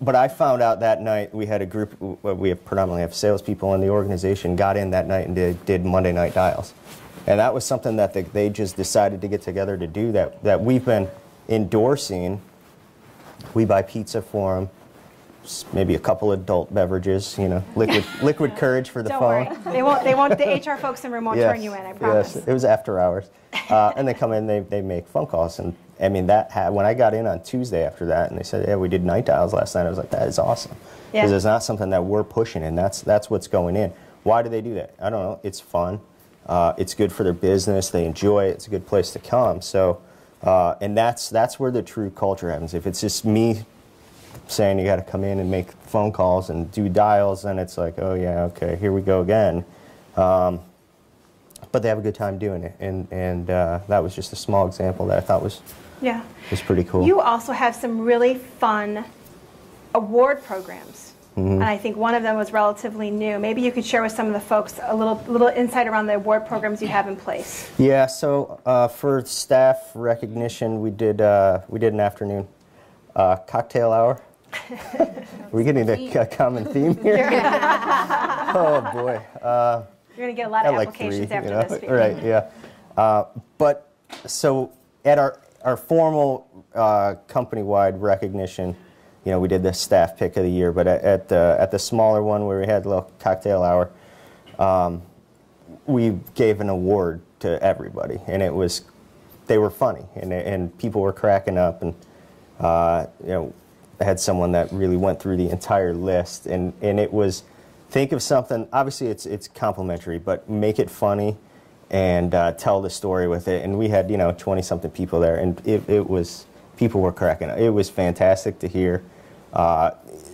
but I found out that night we had a group. We predominantly have salespeople in the organization. Got in that night and did Monday night dials, and that was something that they just decided to get together to do. That we've been endorsing. We buy pizza for them. Maybe a couple adult beverages, liquid courage for the Don't phone. worry. They won't. The HR folks in the room won't turn you in. I promise. Yes, it was after hours, and they come in. They make phone calls, and I mean when I got in on Tuesday after that, and they said, "Yeah, we did night dials last night." I was like, "That is awesome," because it's not something that we're pushing, and that's what's going in. Why do they do that? I don't know. It's fun. It's good for their business. They enjoy it. It's a good place to come. So, and that's where the true culture happens. If it's just me saying you got to come in and make phone calls and do dials, and it's like, oh yeah, okay, here we go again. But they have a good time doing it, and that was just a small example that I thought was pretty cool. You also have some really fun award programs, and I think one of them was relatively new. Maybe you could share with some of the folks a little insight around the award programs you have in place. Yeah, so for staff recognition, we did an afternoon cocktail hour. Are we getting a common theme here? Oh boy. You're going to get a lot of applications after this. Right, yeah. But so at our formal company-wide recognition, we did the staff pick of the year, but at the smaller one where we had a little cocktail hour, we gave an award to everybody, and they were funny, and people were cracking up, and I had someone that really went through the entire list, and it was, think of something, obviously it's complimentary, but make it funny and tell the story with it. And we had 20-something people there, and it was, people were cracking up. It was fantastic to hear.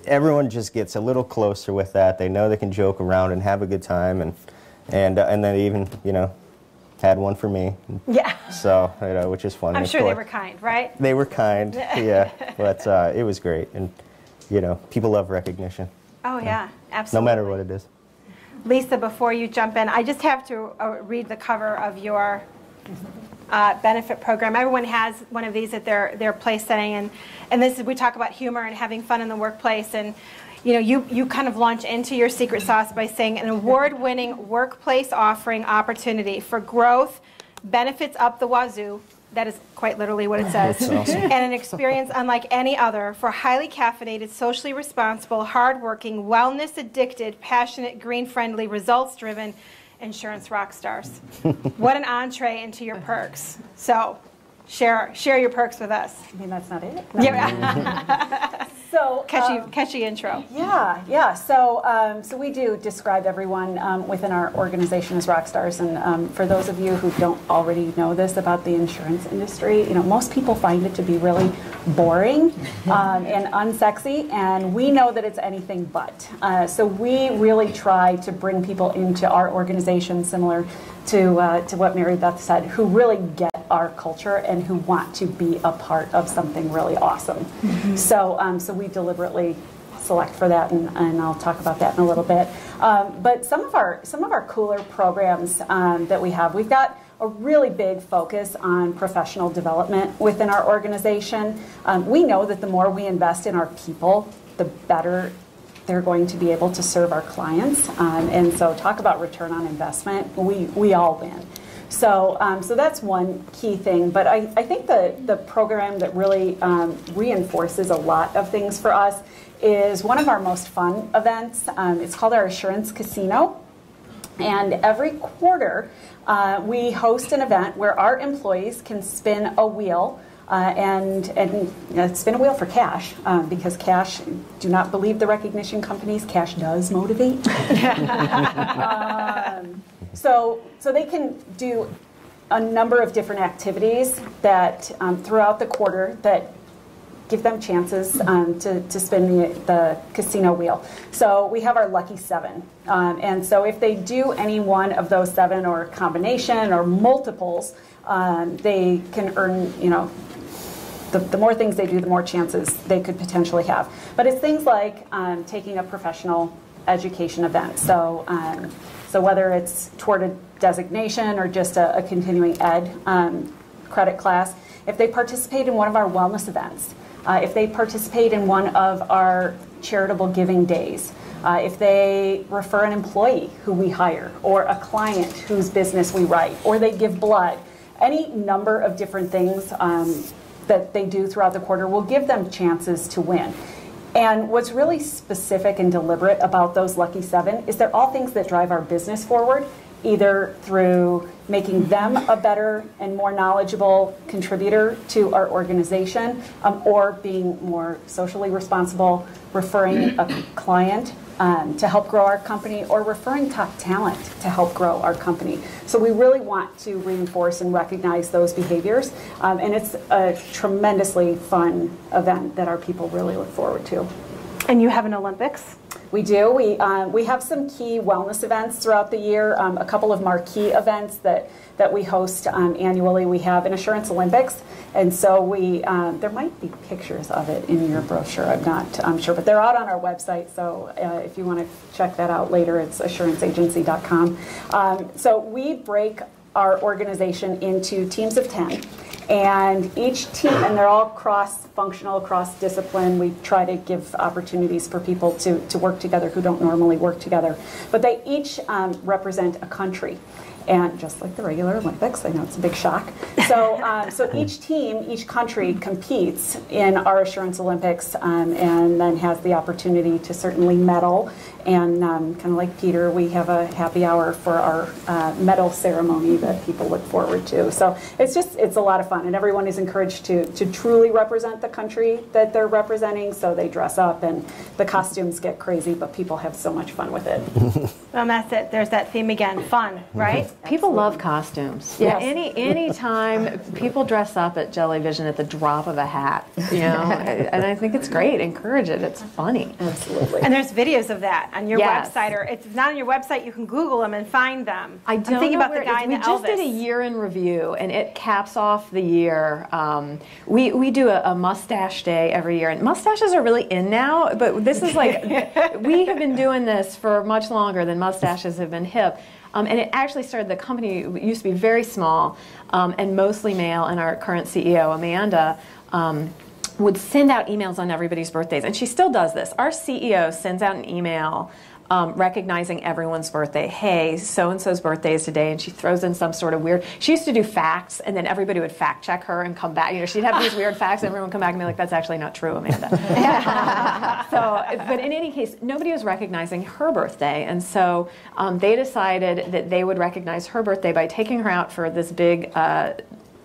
Everyone just gets a little closer with that. They know they can joke around and have a good time, and they even had one for me. Yeah. So, which is funny. I'm sure they were kind, right? They were kind, yeah. But it was great. And, people love recognition. Oh, yeah, absolutely. No matter what it is. Lisa, before you jump in, I just have to read the cover of your benefit program. Everyone has one of these at their place setting. And this is, we talk about humor and having fun in the workplace. And you kind of launch into your secret sauce by saying an award-winning workplace offering opportunity for growth, benefits up the wazoo. That is quite literally what it says. That's awesome. And an experience unlike any other for highly caffeinated, socially responsible, hardworking, wellness-addicted, passionate, green-friendly, results-driven insurance rock stars. What an entree into your perks. So Share your perks with us. I mean, that's not it. Yeah. So catchy intro. Yeah. So we do describe everyone within our organization as rock stars. And for those of you who don't already know this about the insurance industry, most people find it to be really boring and unsexy, and we know that it's anything but. So we really try to bring people into our organization, similar to what Mary Beth said, who really get our culture and who want to be a part of something really awesome. So we deliberately select for that, and I'll talk about that in a little bit. But some of our cooler programs that we've got a really big focus on professional development within our organization. We know that the more we invest in our people, the better they're going to be able to serve our clients. And so talk about return on investment, we all win. So that's one key thing. But I think the program that really reinforces a lot of things for us is one of our most fun events. It's called our Assurance Casino. And every quarter, we host an event where our employees can spin a wheel and spin a wheel for cash, because cash, do not believe the recognition companies, cash does motivate. So they can do a number of different activities that throughout the quarter that give them chances to spin the casino wheel. So we have our lucky 7. And so if they do any one of those 7 or a combination or multiples, they can earn, the more things they do, the more chances they could potentially have. But it's things like taking a professional education event. So whether it's toward a designation or just a continuing ed credit class, if they participate in one of our wellness events, if they participate in one of our charitable giving days, if they refer an employee who we hire, or a client whose business we write, or they give blood, any number of different things that they do throughout the quarter will give them chances to win. And what's really specific and deliberate about those lucky 7 is they're all things that drive our business forward, either through making them a better and more knowledgeable contributor to our organization, or being more socially responsible, referring a client to help grow our company, or referring top talent to help grow our company. So we really want to reinforce and recognize those behaviors, and it's a tremendously fun event that our people really look forward to. And you have an Olympics? We do. We have some key wellness events throughout the year, a couple of marquee events that we host annually. We have an Assurance Olympics, and so there might be pictures of it in your brochure. I'm sure, but they're out on our website, so if you want to check that out later, it's assuranceagency.com. So we break our organization into teams of 10. And each team, and they're all cross-functional, cross-discipline. We try to give opportunities for people to work together who don't normally work together. But they each represent a country. And just like the regular Olympics, I know it's a big shock. So each team, each country competes in our Assurance Olympics, and then has the opportunity to certainly medal. And kind of like Peter, we have a happy hour for our medal ceremony that people look forward to. So it's a lot of fun, and everyone is encouraged to truly represent the country that they're representing. So they dress up, and the costumes get crazy, but people have so much fun with it. Well, that's it. There's that theme again, fun, right? People love costumes. Yes. Any time people dress up at Jellyvision at the drop of a hat, and I think it's great. Encourage it. It's funny. Absolutely. And there's videos of that on your Yes. website, or if it's not on your website, you can Google them and find them. I'm thinking about the guy in the We just did a Elvis. year in review, and it caps off the year. We do a mustache day every year, and mustaches are really in now. But this is like we have been doing this for much longer than mustaches have been hip. And it actually started, the company used to be very small and mostly male, and our current CEO, Amanda, would send out emails on everybody's birthdays. And she still does this. Our CEO sends out an email recognizing everyone's birthday. Hey, so-and-so's birthday is today, and she throws in some sort of weird, she used to do facts, and then everybody would fact check her and come back. She'd have these weird facts, and everyone would come back and be like, that's actually not true, Amanda. But in any case, nobody was recognizing her birthday, and so they decided that they would recognize her birthday by taking her out for this big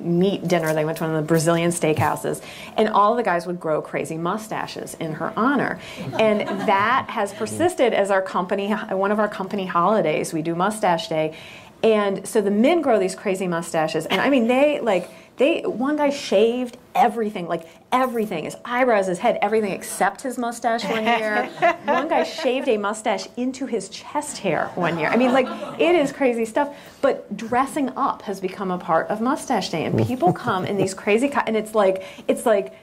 meat dinner. They went to one of the Brazilian steakhouses, and all the guys would grow crazy mustaches in her honor. And that has persisted as our company, one of our company holidays. We do Mustache Day. And so the men grow these crazy mustaches, and I mean, one guy shaved everything, like everything, his eyebrows, his head, everything except his mustache one year. One guy shaved a mustache into his chest hair one year. I mean, like, it is crazy stuff. But dressing up has become a part of Mustache Day, and people come in these crazy, and it's like,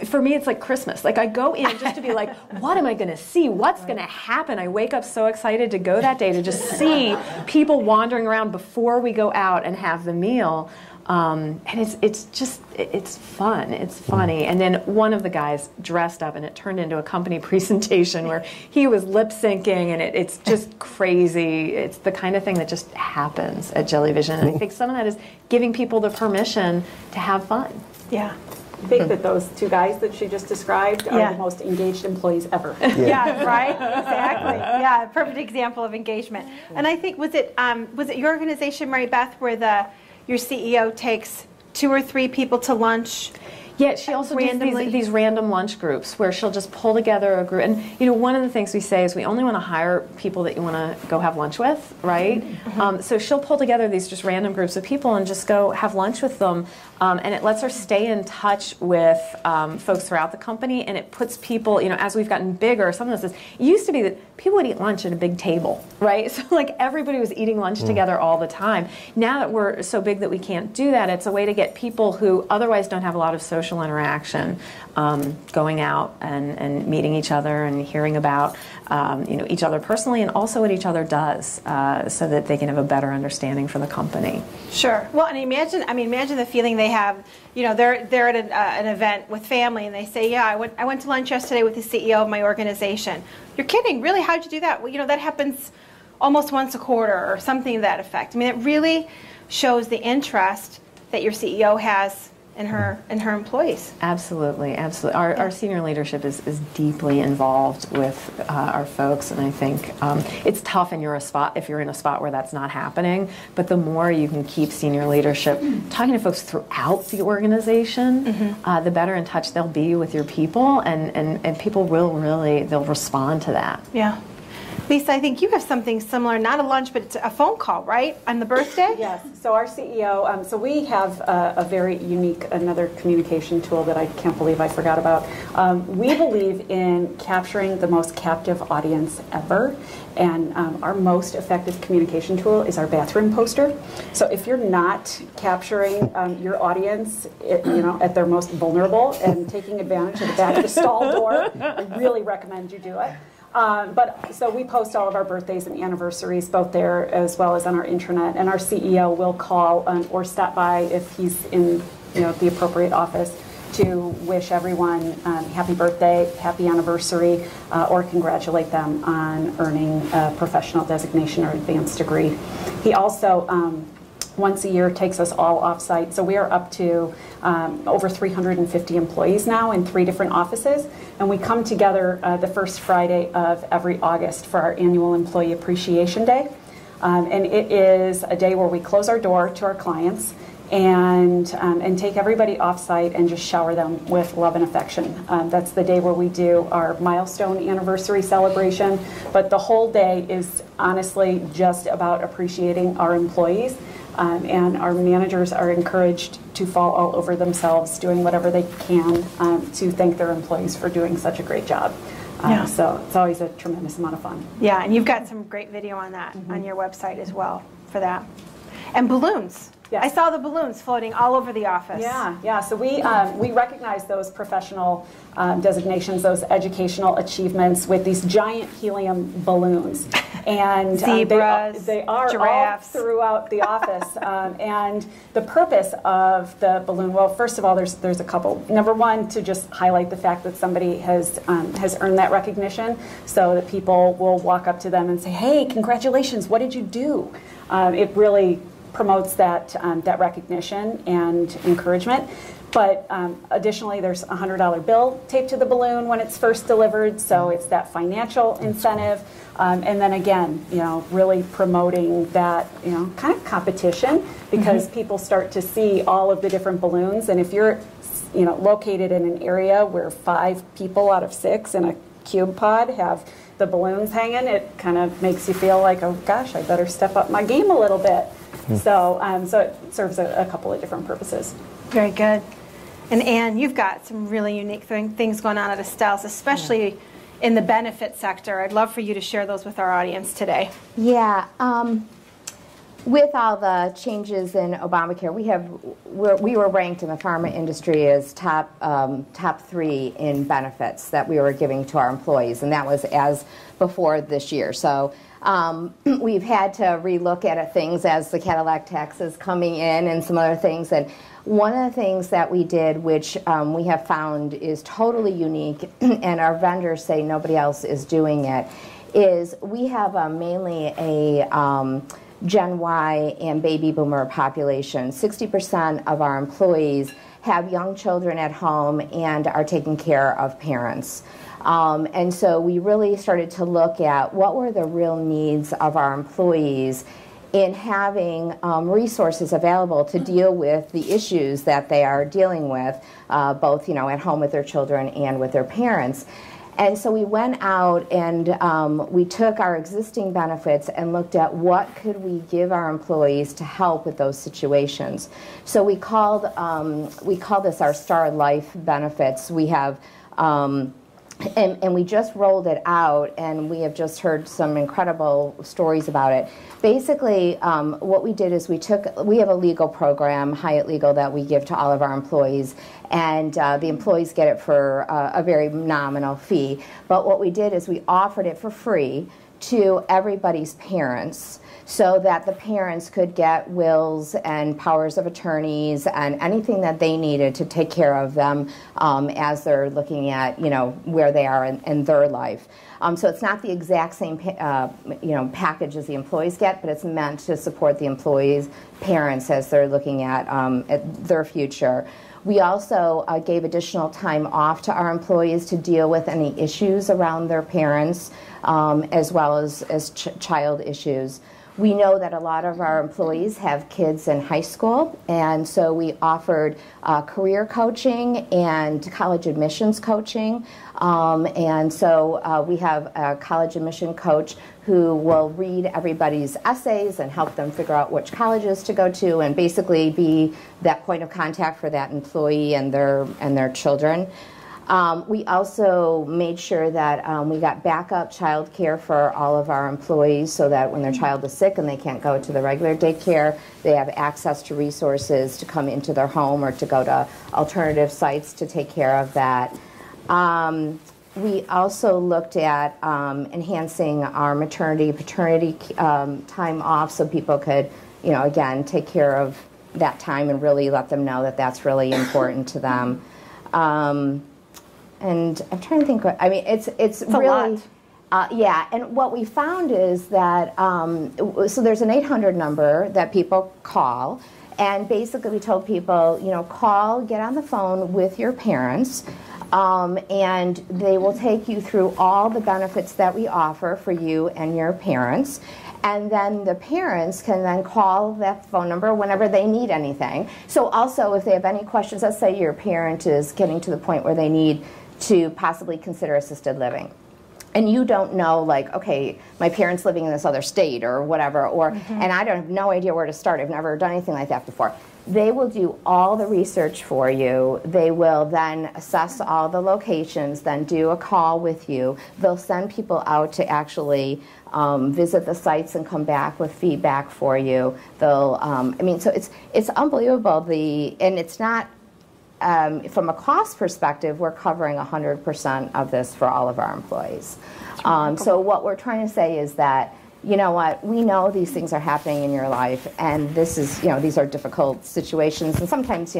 for me, it's like Christmas. Like, I go in just to be like, what am I going to see? What's going to happen? I wake up so excited to go that day to just see people wandering around before we go out and have the meal. And it's fun. It's funny. And then one of the guys dressed up, and it turned into a company presentation where he was lip syncing, and it's just crazy. It's the kind of thing that just happens at Jellyvision. And I think some of that is giving people the permission to have fun. Yeah. I think that those two guys that she just described are the most engaged employees ever. Yeah, right? Exactly. Yeah, perfect example of engagement. And I think, was it your organization, Mary Beth, where your CEO takes 2 or 3 people to lunch? Yeah, she also does these random lunch groups where she'll just pull together a group. And, you know, one of the things we say is we only want to hire people that you want to go have lunch with, right? Mm-hmm. So she'll pull together these just random groups of people and just go have lunch with them. And it lets her stay in touch with folks throughout the company, and it puts people, you know, as we've gotten bigger, some of this is, it used to be that people would eat lunch at a big table, right? So, like, everybody was eating lunch together all the time. Now that we're so big that we can't do that, it's a way to get people who otherwise don't have a lot of social interaction going out and meeting each other and hearing about each other personally, and also what each other does, so that they can have a better understanding for the company. Sure. Well, and imagine the feeling they have. You know, they're at an event with family, and they say, "Yeah, I went to lunch yesterday with the CEO of my organization." You're kidding? Really? How'd you do that? Well, you know, that happens almost once a quarter, or something to that effect. I mean, it really shows the interest that your CEO has in her employees. Absolutely, absolutely. Our senior leadership is deeply involved with our folks, and I think it's tough if you're in a spot where that's not happening. But the more you can keep senior leadership talking to folks throughout the organization, the better in touch they'll be with your people, and people they'll respond to that. Yeah. Lisa, I think you have something similar, not a lunch, but it's a phone call, right, on the birthday? Yes. So our CEO, so we have a very unique, another communication tool that I can't believe I forgot about. We believe in capturing the most captive audience ever, and our most effective communication tool is our bathroom poster. So if you're not capturing your audience, at their most vulnerable and taking advantage of the back of the stall door, I really recommend you do it. So we post all of our birthdays and anniversaries both there as well as on our intranet, and our CEO will call or stop by if he's in the appropriate office to wish everyone happy birthday, happy anniversary, or congratulate them on earning a professional designation or advanced degree. He also once a year takes us all off-site. So we are up to over 350 employees now in 3 different offices. And we come together the first Friday of every August for our annual Employee Appreciation Day. And it is a day where we close our door to our clients and take everybody off-site and just shower them with love and affection. That's the day where we do our milestone anniversary celebration. But the whole day is honestly just about appreciating our employees. And our managers are encouraged to fall all over themselves, doing whatever they can to thank their employees for doing such a great job. So it's always a tremendous amount of fun. Yeah, and you've got some great video on that on your website as well for that. And balloons. Yes. I saw the balloons floating all over the office. Yeah. So we recognize those professional designations, those educational achievements with these giant helium balloons. And zebras, they are giraffes all throughout the office. And the purpose of the balloon, well, first of all, there's a couple. Number one, to just highlight the fact that somebody has earned that recognition, so that people will walk up to them and say, "Hey, congratulations! What did you do?" It really promotes that recognition and encouragement. But additionally, there's a $100 bill taped to the balloon when it's first delivered, so it's that financial incentive. And then again, really promoting that, kind of competition, because people start to see all of the different balloons. And if you're, located in an area where 5 people out of 6 in a cube pod have the balloons hanging, it kind of makes you feel like, oh gosh, I better step up my game a little bit. So it serves a couple of different purposes. Very good. And Anne, you've got some really unique things going on at Astellas, especially in the benefit sector. I'd love for you to share those with our audience today. Yeah. With all the changes in Obamacare, we were ranked in the pharma industry as top 3 in benefits that we were giving to our employees, and that was as before this year. So we've had to relook at things as the Cadillac tax is coming in and some other things. And one of the things that we did, which we have found is totally unique, and our vendors say nobody else is doing it, is we have mainly a Gen Y and baby boomer population. 60% of our employees have young children at home and are taking care of parents. And so we really started to look at what were the real needs of our employees in having resources available to deal with the issues that they are dealing with, both at home with their children and with their parents. And so we went out and we took our existing benefits and looked at what could we give our employees to help with those situations. So we called this our Star Life benefits. We have and we just rolled it out, and we have just heard some incredible stories about it. Basically, what we did is we have a legal program, Hyatt Legal, that we give to all of our employees, and the employees get it for a very nominal fee. But what we did is we offered it for free to everybody's parents, so that the parents could get wills and powers of attorneys and anything that they needed to take care of them as they're looking at where they are in their life. So it's not the exact same package as the employees get, but it's meant to support the employees' parents as they're looking at their future. We also gave additional time off to our employees to deal with any issues around their parents, as well as child issues. We know that a lot of our employees have kids in high school, and so we offered career coaching and college admissions coaching. And so we have a college admission coach who will read everybody's essays and help them figure out which colleges to go to, and basically be that point of contact for that employee and their children. We also made sure that we got backup child care for all of our employees, so that when their child is sick and they can't go to the regular daycare, they have access to resources to come into their home or to go to alternative sites to take care of that. We also looked at enhancing our maternity, paternity time off, so people could, again, take care of that time and really let them know that that's really important to them. And I'm trying to think. It's really, yeah. And what we found is that so there's an 800 number that people call, and basically we told people, call, get on the phone with your parents, and they will take you through all the benefits that we offer for you and your parents. And then the parents can then call that phone number whenever they need anything. So also, if they have any questions, let's say your parent is getting to the point where they need to possibly consider assisted living, and you don't know, like, okay, my parents living in this other state or whatever, or and I have no idea where to start. I've never done anything like that before. They will do all the research for you. They will then assess all the locations, then do a call with you. They'll send people out to actually visit the sites and come back with feedback for you. They'll, so it's unbelievable. And it's not, from a cost perspective, we're covering 100% of this for all of our employees. So what we're trying to say is that, you know what, we know these things are happening in your life, and this is, these are difficult situations, and sometimes,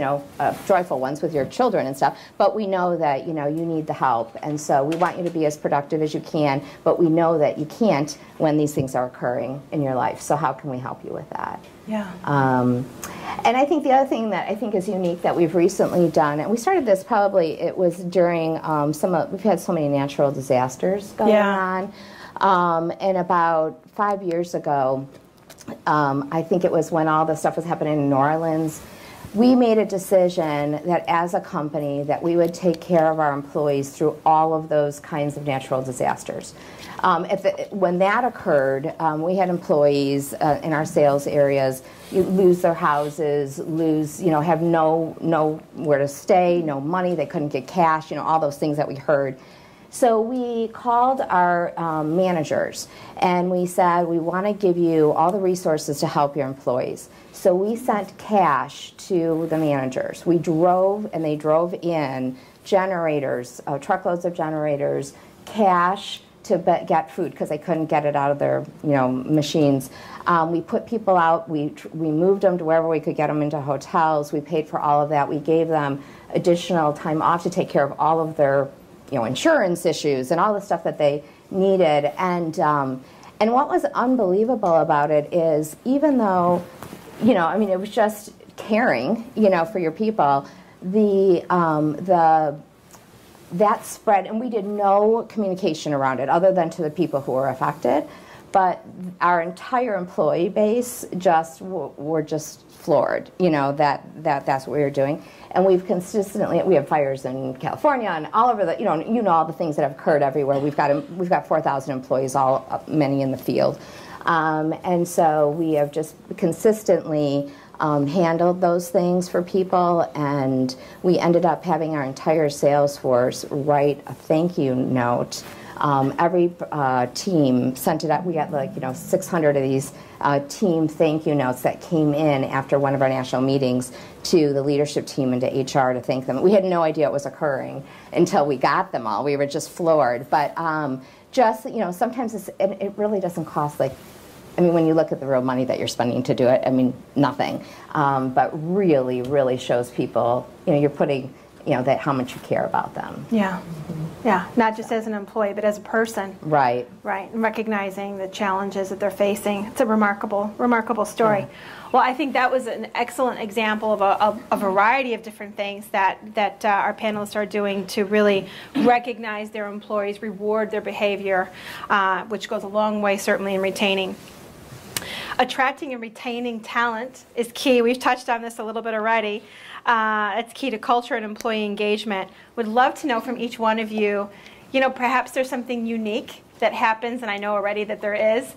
joyful ones with your children and stuff, but we know that, you need the help, and so we want you to be as productive as you can, but we know that you can't when these things are occurring in your life, so how can we help you with that? Yeah. And I think the other thing that I think is unique that we've recently done, and we started this probably, it was during we've had so many natural disasters going on. And about 5 years ago, I think it was when all the stuff was happening in New Orleans, we made a decision that as a company that we would take care of our employees through all of those kinds of natural disasters. When that occurred, we had employees in our sales areas lose their houses, have nowhere to stay, no money, they couldn't get cash, all those things that we heard. So we called our managers and we said, we want to give you all the resources to help your employees. So we sent cash to the managers. We drove, and they drove in generators, truckloads of generators, cash to get food because they couldn't get it out of their machines. We put people out. We moved them to wherever we could get them into hotels. We paid for all of that. We gave them additional time off to take care of all of their insurance issues and all the stuff that they needed. And what was unbelievable about it is, even though, it was just caring, for your people, that spread, and we did no communication around it other than to the people who were affected. But our entire employee base were just floored, that's what we were doing. And we have fires in California and all over all the things that have occurred everywhere. We've got 4,000 employees, many in the field. And so we have just consistently handled those things for people, and we ended up having our entire sales force write a thank you note. Every team sent it up. We got 600 of these team thank you notes that came in after one of our national meetings to the leadership team and to HR to thank them. We had no idea it was occurring until we got them all. We were just floored. But sometimes it really doesn't cost when you look at the real money that you're spending to do it, nothing. But really, really shows people, you're putting, that how much you care about them. Yeah. Yeah. Not just as an employee, but as a person. Right. Right. And recognizing the challenges that they're facing. It's a remarkable story. Yeah. Well, I think that was an excellent example of a variety of different things that our panelists are doing to really recognize their employees, reward their behavior, which goes a long way, certainly, in retaining. Attracting and retaining talent is key. We've touched on this a little bit already. It's key to culture and employee engagement. Would love to know from each one of you, perhaps there's something unique that happens, and I know already that there is,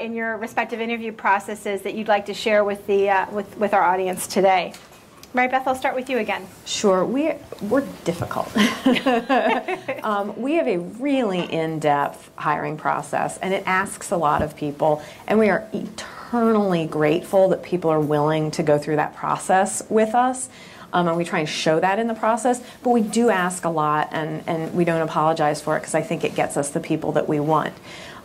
in your respective interview processes that you'd like to share with with our audience today. Mary Beth, I'll start with you again. Sure. We're difficult. We have a really in-depth hiring process, and it asks a lot of people, and we are eternally grateful that people are willing to go through that process with us. And we try and show that in the process, but we do ask a lot, and we don't apologize for it because I think it gets us the people that we want.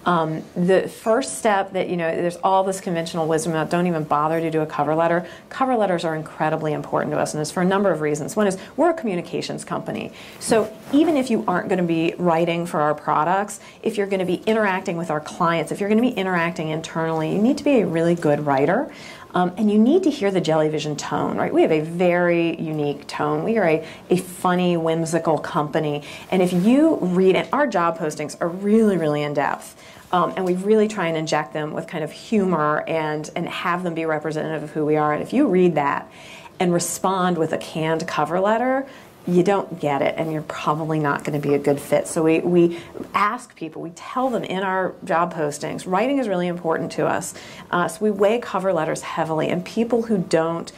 The first step that, there's all this conventional wisdom about don't even bother to do a cover letter. Cover letters are incredibly important to us, and it's for a number of reasons. One is we're a communications company. So even if you aren't going to be writing for our products, if you're going to be interacting with our clients, if you're going to be interacting internally, you need to be a really good writer. And you need to hear the Jellyvision tone, right? We have a very unique tone. We are a funny, whimsical company. And if you read it, our job postings are really, really in-depth. And we really try and inject them with kind of humor and have them be representative of who we are. And if you read that and respond with a canned cover letter, you don't get it, and you're probably not going to be a good fit. So we ask people, we tell them in our job postings, writing is really important to us. So we weigh cover letters heavily, and people who don't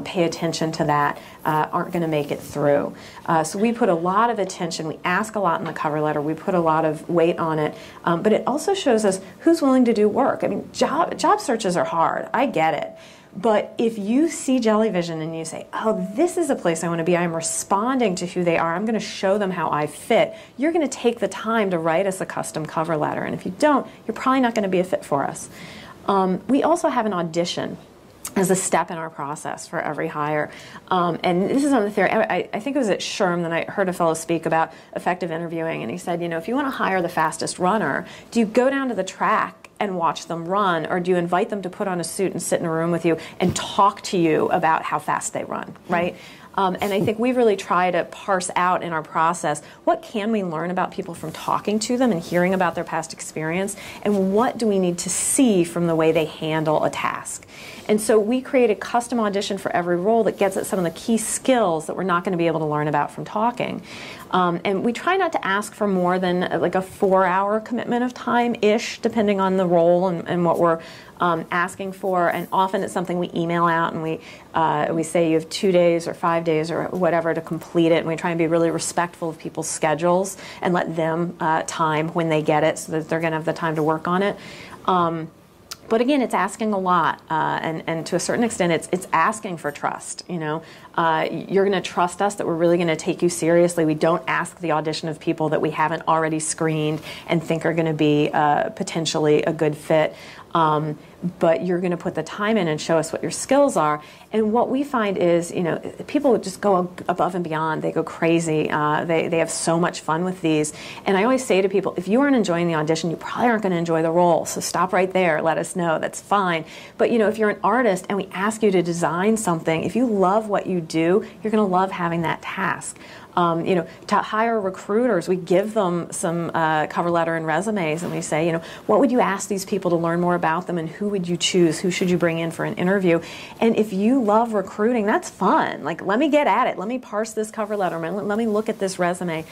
pay attention to that aren't going to make it through. So we put a lot of attention, we ask a lot in the cover letter, we put a lot of weight on it, but it also shows us who's willing to do work. Job searches are hard, I get it. But if you see Jellyvision and you say, oh, this is a place I want to be, I'm responding to who they are, I'm going to show them how I fit, you're going to take the time to write us a custom cover letter. And if you don't, you're probably not going to be a fit for us. We also have an audition as a step in our process for every hire. And this is on the theory, I think it was at SHRM that I heard a fellow speak about effective interviewing, and he said, you know, if you want to hire the fastest runner, do you go down to the track and watch them run, or do you invite them to put on a suit and sit in a room with you and talk to you about how fast they run, right? And I think we really try to parse out in our process, what can we learn about people from talking to them and hearing about their past experience, and what do we need to see from the way they handle a task. And so we create a custom audition for every role that gets at some of the key skills that we're not going to be able to learn about from talking. And we try not to ask for more than like a 4-hour commitment of time-ish, depending on the role and what we're asking for. And often it's something we email out, and we say you have 2 days or 5 days or whatever to complete it. And we try and be really respectful of people's schedules and let them time when they get it so that they're going to have the time to work on it. But again, it's asking a lot, and to a certain extent, it's asking for trust. You know, you're going to trust us that we're really going to take you seriously. We don't ask the audition of people that we haven't already screened and think are going to be potentially a good fit. But you're going to put the time in and show us what your skills are. And what we find is, you know, people just go above and beyond. They go crazy. They have so much fun with these. And I always say to people, if you aren't enjoying the audition, you probably aren't going to enjoy the role. So stop right there. Let us know. That's fine. But, you know, if you're an artist and we ask you to design something, if you love what you do, you're going to love having that task. You know, to hire recruiters, we give them some cover letter and resumes, and we say, you know, what would you ask these people to learn more about them, and who would you choose? Who should you bring in for an interview? And if you love recruiting, that's fun. Like, let me get at it. Let me parse this cover letter. Let me look at this resume.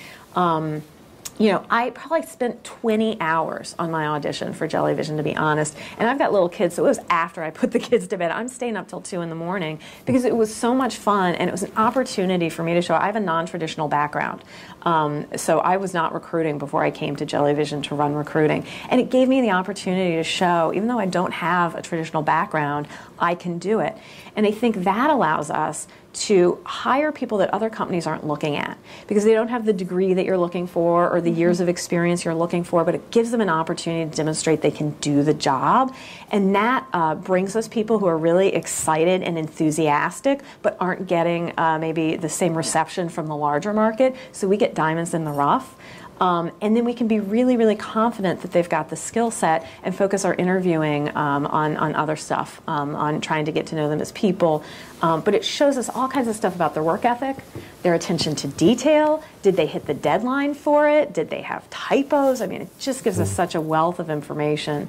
You know, I probably spent 20 hours on my audition for Jellyvision, to be honest. And I've got little kids, so it was after I put the kids to bed. I'm staying up till 2 in the morning because it was so much fun, and it was an opportunity for me to show I have a non-traditional background. So I was not recruiting before I came to Jellyvision to run recruiting. And it gave me the opportunity to show, even though I don't have a traditional background, I can do it. And I think that allows us to hire people that other companies aren't looking at because they don't have the degree that you're looking for or the years of experience you're looking for, but it gives them an opportunity to demonstrate they can do the job. And that brings us people who are really excited and enthusiastic but aren't getting maybe the same reception from the larger market. So we get diamonds in the rough. And then we can be really, really confident that they've got the skill set and focus our interviewing on other stuff, on trying to get to know them as people. But it shows us all kinds of stuff about their work ethic, their attention to detail. Did they hit the deadline for it? Did they have typos? I mean, it just gives us such a wealth of information.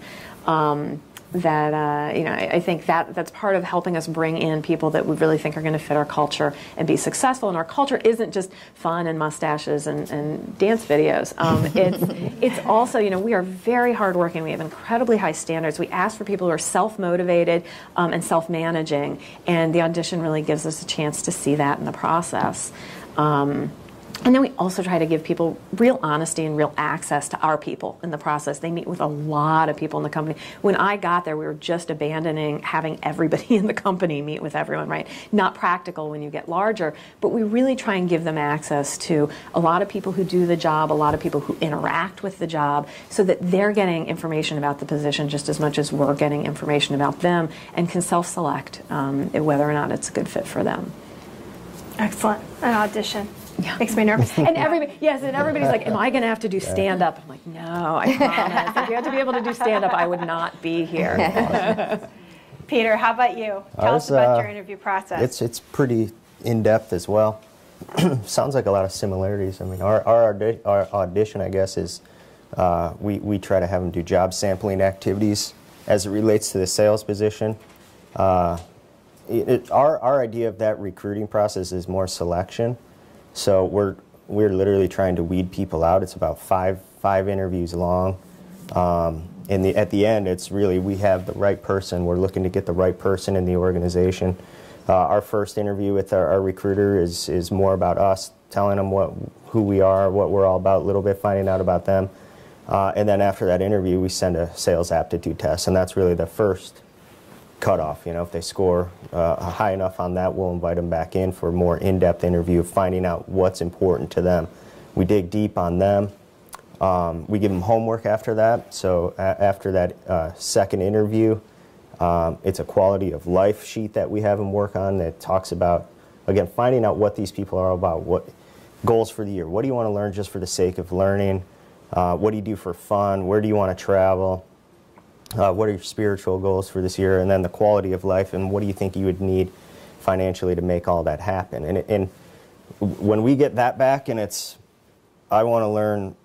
That you know, I think that's part of helping us bring in people that we really think are going to fit our culture and be successful. And our culture isn't just fun and mustaches and dance videos. It's also, you know, we are very hardworking. We have incredibly high standards. We ask for people who are self-motivated and self-managing, and the audition really gives us a chance to see that in the process. And then we also try to give people real honesty and real access to our people in the process. They meet with a lot of people in the company. When I got there, we were just abandoning having everybody in the company meet with everyone, right? Not practical when you get larger, but we really try and give them access to a lot of people who do the job, a lot of people who interact with the job, so that they're getting information about the position just as much as we're getting information about them and can self-select whether or not it's a good fit for them. Excellent. An audition. Yeah. Makes me nervous. And everybody's like, am I going to have to do stand-up? I'm like, no, I promise. If you had to be able to do stand-up, I would not be here. Peter, how about you? Tell us about your interview process. It's pretty in-depth as well. Sounds like a lot of similarities. I mean, our audition, I guess, is we try to have them do job sampling activities as it relates to the sales position. Our idea of that recruiting process is more selection. So we're literally trying to weed people out. It's about five interviews long. At the end, it's really we have the right person. We're looking to get the right person in the organization. Our first interview with our recruiter is more about us, telling them who we are, what we're all about, a little bit finding out about them. And then after that interview, we send a sales aptitude test, and that's really the first cutoff. If they score high enough on that, we'll invite them back in for a more in-depth interview of finding out what's important to them. We dig deep on them. We give them homework after that. So after that second interview, it's a quality of life sheet that we have them work on that talks about, again, finding out what these people are about, what goals for the year. What do you want to learn just for the sake of learning? What do you do for fun? Where do you want to travel? What are your spiritual goals for this year? And then the quality of life, and what do you think you would need financially to make all that happen? And when we get that back, and it's, I want to learn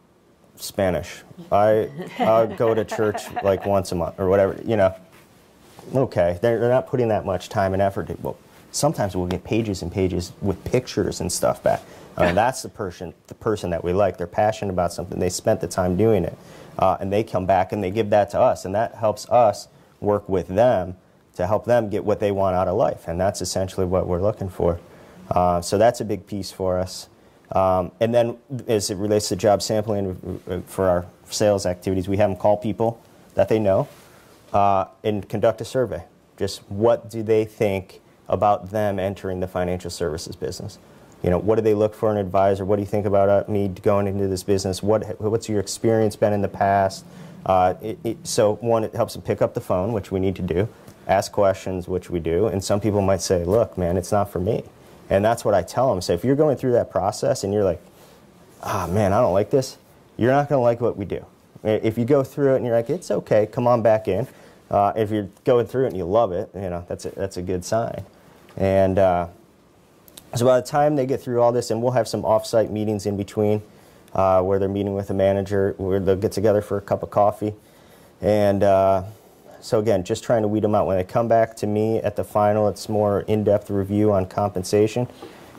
Spanish. I'll go to church like once a month or whatever, okay, they're not putting that much time and effort. Well, sometimes we'll get pages and pages with pictures and stuff back. That's the person that we like. They're passionate about something. They spent the time doing it. And they come back and they give that to us. And that helps us work with them to help them get what they want out of life. And that's essentially what we're looking for. So that's a big piece for us. And then as it relates to job sampling for our sales activities, we have them call people that they know and conduct a survey. Just what do they think about them entering the financial services business? What do they look for in an advisor? What do you think about me going into this business? What's your experience been in the past? So one, it helps them pick up the phone, which we need to do, ask questions, which we do, and some people might say, look, man, it's not for me. And that's what I tell them. So if you're going through that process and you're like, man, I don't like this, you're not going to like what we do. If you go through it and you're like, it's okay, come on back in. If you're going through it and you love it, that's a good sign. And so by the time they get through all this, and we'll have some off-site meetings in between where they're meeting with a manager, where they'll get together for a cup of coffee. And so again, just trying to weed them out. When they come back to me at the final, it's more in-depth review on compensation.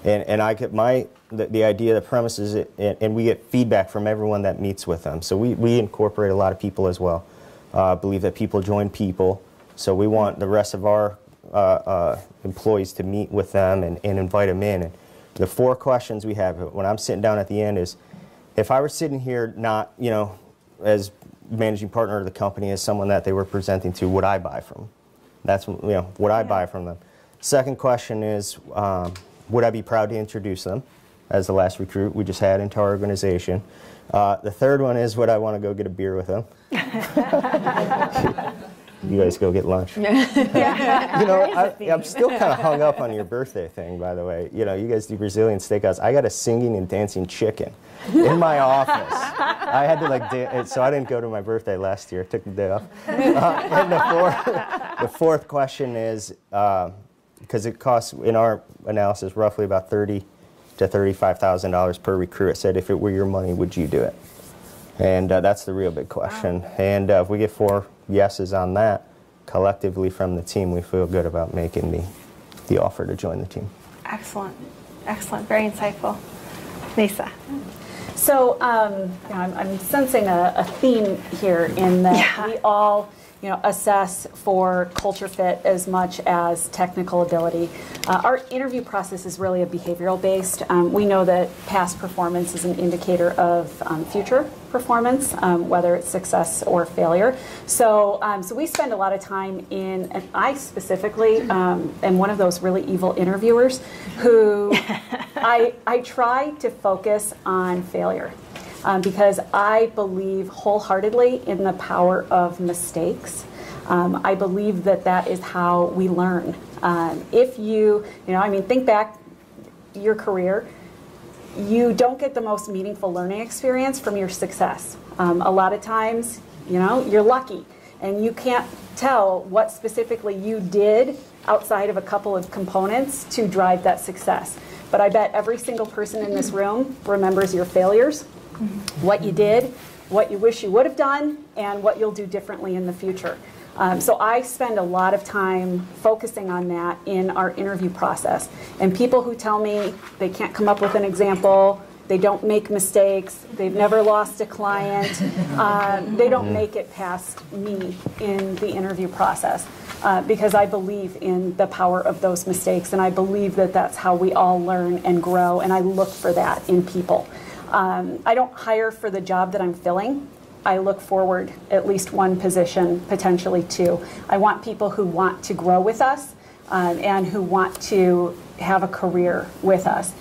And I get the idea, the premise is, and we get feedback from everyone that meets with them. So we incorporate a lot of people as well. Believe that people join people. So we want the rest of our employees to meet with them and invite them in. And the 4 questions we have when I'm sitting down at the end is, if I were sitting here not, as managing partner of the company, as someone that they were presenting to, would I buy from them? That's, would I buy from them? Second question is, would I be proud to introduce them as the last recruit we just had into our organization? The third one is, would I want to go get a beer with them? You guys go get lunch. I'm still kind of hung up on your birthday thing, by the way. You guys do Brazilian steakhouse. I got a singing and dancing chicken in my office. I had to so I didn't go to my birthday last year. I took the day off. And the fourth question is, because it costs, in our analysis, roughly about $30,000 to $35,000 per recruit. I said, if it were your money, would you do it? And that's the real big question. Wow. And if we get 4 yeses on that, collectively from the team, we feel good about making the offer to join the team. Excellent. Excellent. Very insightful. Lisa. So I'm sensing a theme here in that we all assess for culture fit as much as technical ability. Our interview process is really a behavioral based. We know that past performance is an indicator of future performance, whether it's success or failure. So we spend a lot of time in, and I specifically am one of those really evil interviewers who I try to focus on failure. Because I believe wholeheartedly in the power of mistakes. I believe that is how we learn. If think back your career, you don't get the most meaningful learning experience from your success. A lot of times, you're lucky and you can't tell what specifically you did outside of a couple of components to drive that success. But I bet every single person in this room remembers your failures, what you did, what you wish you would have done, and what you'll do differently in the future. So I spend a lot of time focusing on that in our interview process. And people who tell me they can't come up with an example, they don't make mistakes, they've never lost a client, they don't make it past me in the interview process. Because I believe in the power of those mistakes, and I believe that that's how we all learn and grow, and I look for that in people. I don't hire for the job that I'm filling. I look forward at least one position, potentially two. I want people who want to grow with us and who want to have a career with us.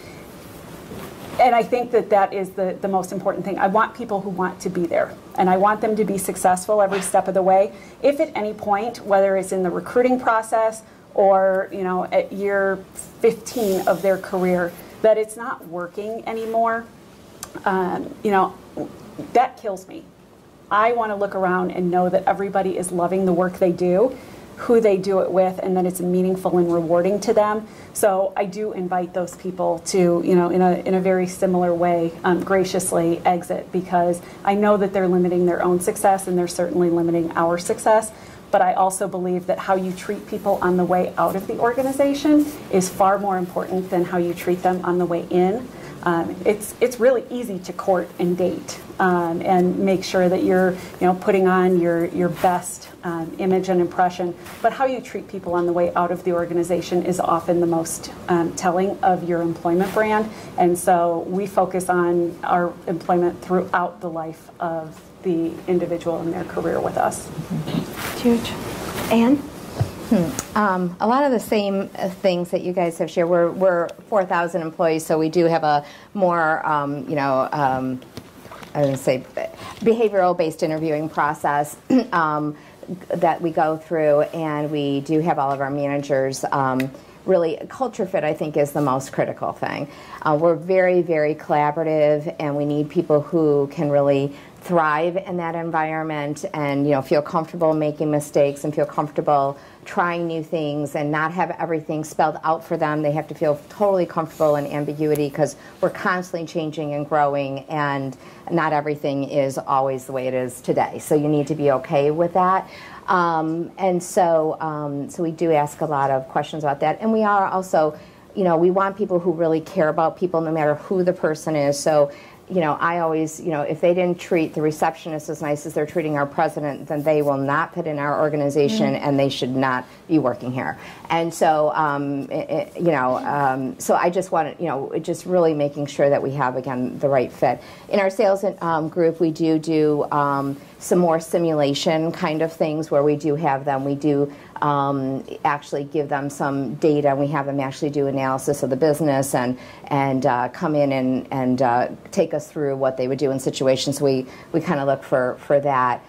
And I think that that is the most important thing. I want people who want to be there, and I want them to be successful every step of the way. If at any point, whether it's in the recruiting process or at year 15 of their career, that it's not working anymore, that kills me. I want to look around and know that everybody is loving the work they do, who they do it with, and that it's meaningful and rewarding to them. So I do invite those people to, in a very similar way, graciously exit, because I know that they're limiting their own success and they're certainly limiting our success. But I also believe that how you treat people on the way out of the organization is far more important than how you treat them on the way in. It's really easy to court and date and make sure that you're putting on your best image and impression. But how you treat people on the way out of the organization is often the most telling of your employment brand. And so we focus on our employment throughout the life of the individual in their career with us. Huge. Anne? A lot of the same things that you guys have shared. We're 4,000 employees, so we do have a more, I would say, behavioral-based interviewing process that we go through, and we do have all of our managers. Really, culture fit, I think, is the most critical thing. We're very, very collaborative, and we need people who can really thrive in that environment and feel comfortable making mistakes and feel comfortable trying new things and not have everything spelled out for them. They have to feel totally comfortable in ambiguity because we're constantly changing and growing, and not everything is always the way it is today. So you need to be okay with that. So we do ask a lot of questions about that. And we are also, we want people who really care about people no matter who the person is. So I always, if they didn't treat the receptionist as nice as they're treating our president, then they will not fit in our organization and they should not be working here. And so, so I just want to, just really making sure that we have, again, the right fit. In our sales group, we do some more simulation kind of things where we do have them. We do actually give them some data. We have them actually do analysis of the business and come in and take us through what they would do in situations. We kind of look for that.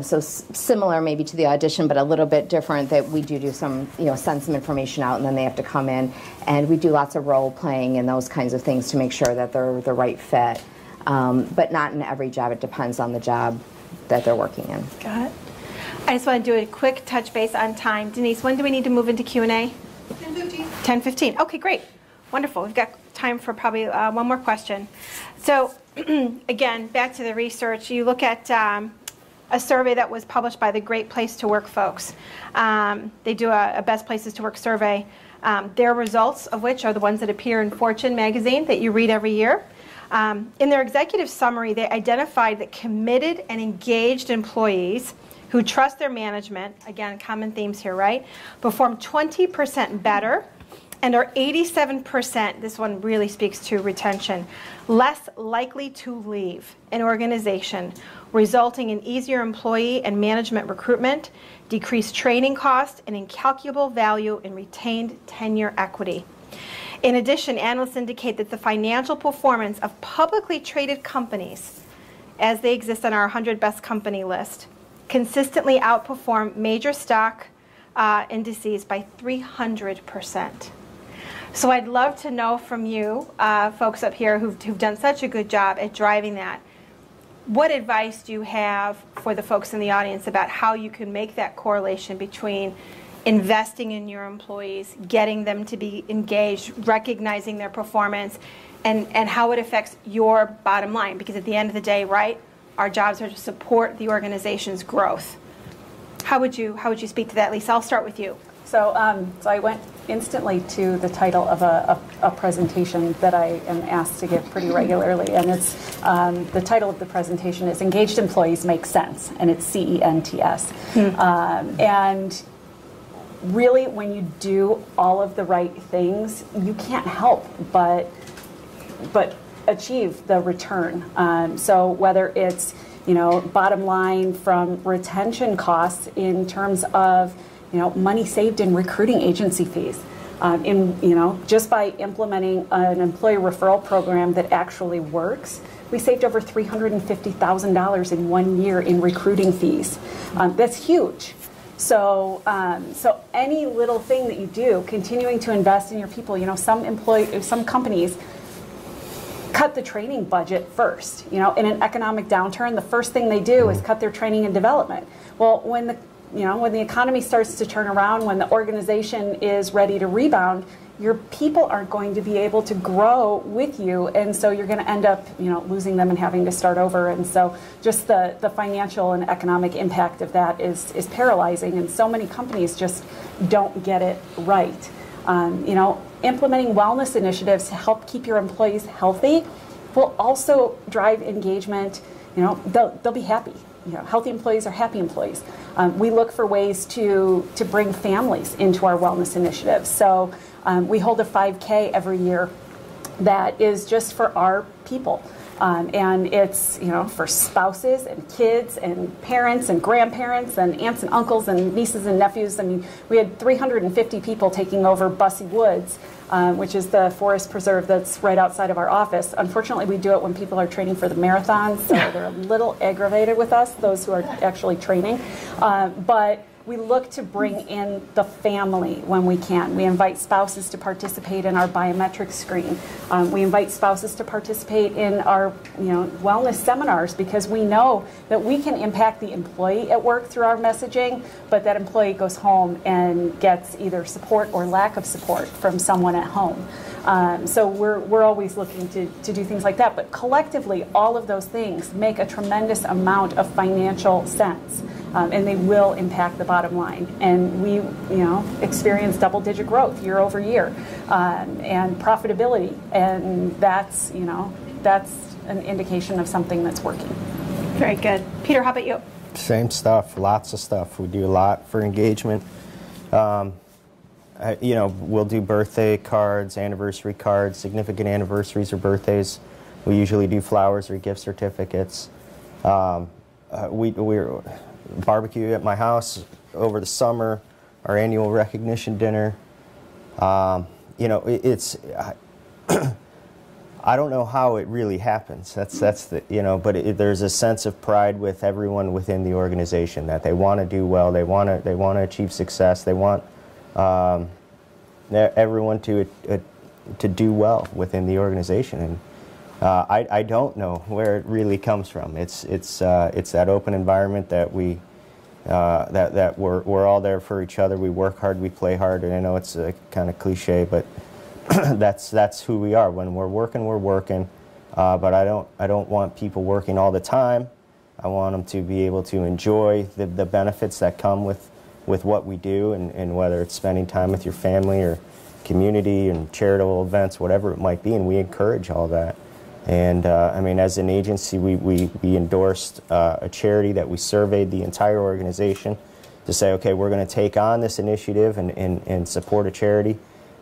So similar maybe to the audition, but a little bit different, that we do some, send some information out, and then they have to come in. And we do lots of role playing and those kinds of things to make sure that they're the right fit. But not in every job. It depends on the job that they're working in. Got it. I just want to do a quick touch base on time. Denise, when do we need to move into Q&A? 10:15. 10:15. Okay, great. Wonderful. We've got time for probably one more question. So, again, back to the research. You look at a survey that was published by the Great Place to Work folks. They do a Best Places to Work survey. Their results of which are the ones that appear in Fortune magazine that you read every year. In their executive summary, they identified that committed and engaged employees who trust their management, again, common themes here, right, perform 20% better and are 87%, this one really speaks to retention, less likely to leave an organization, resulting in easier employee and management recruitment, decreased training costs, and incalculable value in retained tenure equity. In addition, analysts indicate that the financial performance of publicly traded companies, as they exist on our 100 Best Company list, consistently outperform major stock indices by 300%. So I'd love to know from you, folks up here who've done such a good job at driving that, what advice do you have for the folks in the audience about how you can make that correlation between investing in your employees, getting them to be engaged, recognizing their performance, and how it affects your bottom line? Because at the end of the day, right, our jobs are to support the organization's growth. How would you speak to that, Lisa? I'll start with you. So I went instantly to the title of a presentation that I am asked to give pretty regularly, and it's the title of the presentation is Engaged Employees Make Sense, and it's CENTS. And really, when you do all of the right things, you can't help but achieve the return. So whether it's bottom line from retention costs in terms of, money saved in recruiting agency fees. Just by implementing an employee referral program that actually works, we saved over $350,000 in 1 year in recruiting fees. That's huge. So any little thing that you do, continuing to invest in your people, some companies cut the training budget first. In an economic downturn, the first thing they do is cut their training and development. Well, when the economy starts to turn around, when the organization is ready to rebound, your people aren't going to be able to grow with you, and so you're going to end up, losing them and having to start over. And so just the financial and economic impact of that is paralyzing, and so many companies just don't get it right. Implementing wellness initiatives to help keep your employees healthy will also drive engagement. They'll be happy. Healthy employees are happy employees. We look for ways to bring families into our wellness initiatives. So we hold a 5K every year that is just for our people. And it's, for spouses and kids and parents and grandparents and aunts and uncles and nieces and nephews. I mean, we had 350 people taking over Bussy Woods, which is the forest preserve that's right outside of our office. Unfortunately, we do it when people are training for the marathons, so they're a little aggravated with us, those who are actually training. But we look to bring in the family when we can. We invite spouses to participate in our biometric screen. We invite spouses to participate in our wellness seminars, because we know that we can impact the employee at work through our messaging, but that employee goes home and gets either support or lack of support from someone at home. So we're always looking to do things like that. But collectively, all of those things make a tremendous amount of financial sense. And they will impact the bottom line. And we, experience double-digit growth year over year, and profitability. And that's an indication of something that's working. Very good. Peter, how about you? Same stuff, lots of stuff. We do a lot for engagement. We'll do birthday cards, anniversary cards, significant anniversaries or birthdays. We usually do flowers or gift certificates. We're barbecue at my house over the summer, our annual recognition dinner. It's I don't know how it really happens. That's the but there's a sense of pride with everyone within the organization that they want to do well. They want to achieve success. They want everyone to do well within the organization. And I don't know where it really comes from. It's that open environment that we're all there for each other. We work hard, we play hard, and I know it's kind of cliche, but that's who we are. When we're working. But I don't want people working all the time. I want them to be able to enjoy the benefits that come with what we do, and whether it's spending time with your family or community and charitable events, whatever it might be, and we encourage all that. And as an agency, we endorsed a charity that we surveyed the entire organization to say, okay, we're going to take on this initiative and support a charity.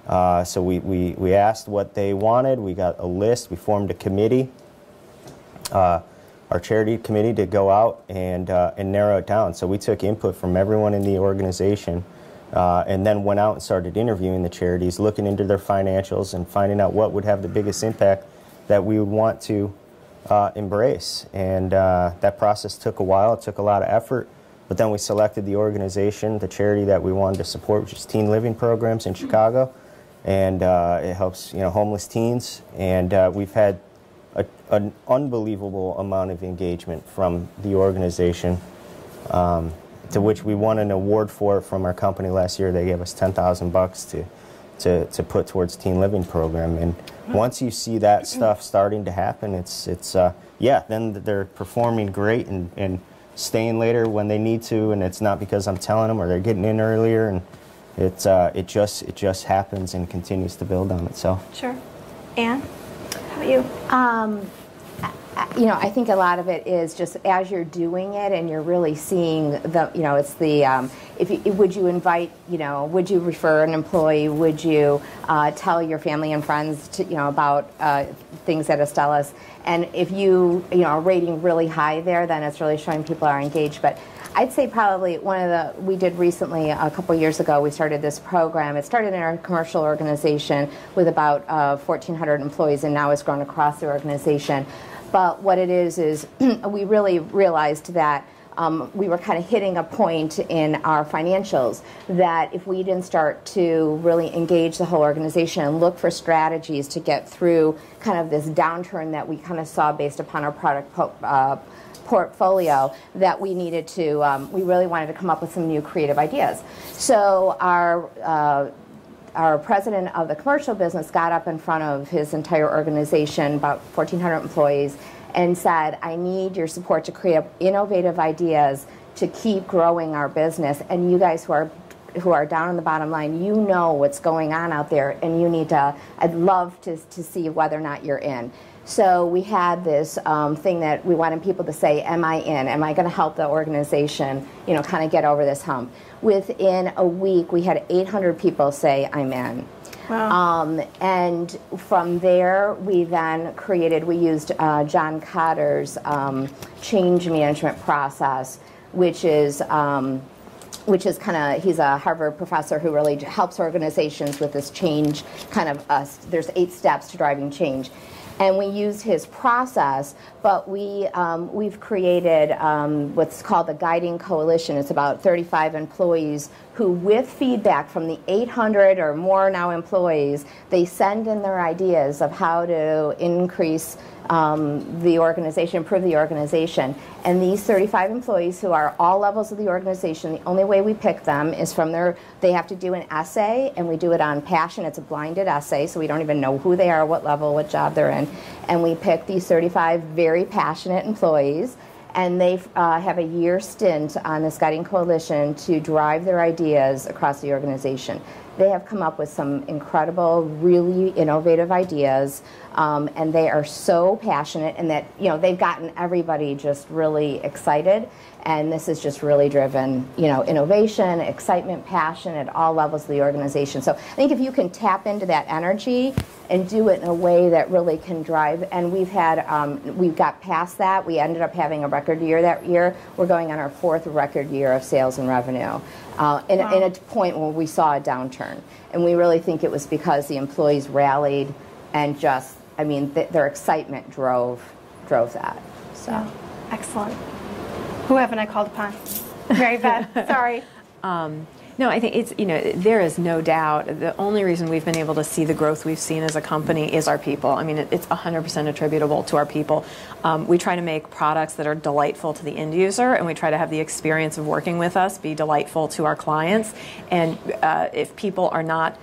So we asked what they wanted. We got a list. We formed a committee, our charity committee, to go out and narrow it down. So we took input from everyone in the organization, and then went out and started interviewing the charities, looking into their financials and finding out what would have the biggest impact that we would want to embrace. And that process took a while. It took a lot of effort. But then we selected the organization, the charity that we wanted to support, which is Teen Living Programs in Chicago. And it helps homeless teens. And we've had an unbelievable amount of engagement from the organization, to which we won an award for from our company last year. They gave us $10,000 to put towards Teen Living Program. And once you see that stuff starting to happen, it's then they're performing great and staying later when they need to, and it's not because I'm telling them, or they're getting in earlier, and it just happens and continues to build on itself. Sure. Anne, how about you? I think a lot of it is just as you're doing it and you're really seeing it's the, would you invite, would you refer an employee? Would you tell your family and friends about things at Astellas? And if you are rating really high there, then it's really showing people are engaged. But I'd say probably we did recently, a couple years ago, we started this program. It started in our commercial organization with about 1,400 employees, and now it's grown across the organization. But what it is we really realized that we were kind of hitting a point in our financials that if we didn't start to really engage the whole organization and look for strategies to get through kind of this downturn that we kind of saw based upon our product portfolio, that we needed to, we really wanted to come up with some new creative ideas. So our president of the commercial business got up in front of his entire organization, about 1,400 employees, and said, I need your support to create innovative ideas to keep growing our business. And you guys who are down on the bottom line, you know what's going on out there, and you need to, I'd love to see whether or not you're in. So we had this thing that we wanted people to say, am I in? Am I going to help the organization, kind of get over this hump? Within a week, we had 800 people say, I'm in. Wow. And from there, we then we used John Cotter's change management process, which is kind of, he's a Harvard professor who really helps organizations with this change there's 8 steps to driving change. And we use his process, but we've created what's called the Guiding Coalition. It's about 35 employees who, with feedback from the 800 or more now employees, they send in their ideas of how to increase the organization, improve the organization. And these 35 employees, who are all levels of the organization, the only way we pick them is from they have to do an essay, and we do it on passion. It's a blinded essay, so we don't even know who they are, what level, what job they're in. And we pick these 35 very passionate employees, and they have a year stint on this Guiding Coalition to drive their ideas across the organization. They have come up with some incredible, really innovative ideas, and they are so passionate, and that they've gotten everybody just really excited. And this has just really driven innovation, excitement, passion at all levels of the organization. So I think if you can tap into that energy and do it in a way that really can drive, and we've got past that. We ended up having a record year that year. We're going on our 4th record year of sales and revenue. In a point where we saw a downturn. And we really think it was because the employees rallied and their excitement drove that. So. Yeah. Excellent. Who haven't I called upon? Mary Beth, sorry. No, I think it's, there is no doubt the only reason we've been able to see the growth we've seen as a company is our people. I mean, it's 100% attributable to our people. We try to make products that are delightful to the end user, and we try to have the experience of working with us be delightful to our clients. And if people are not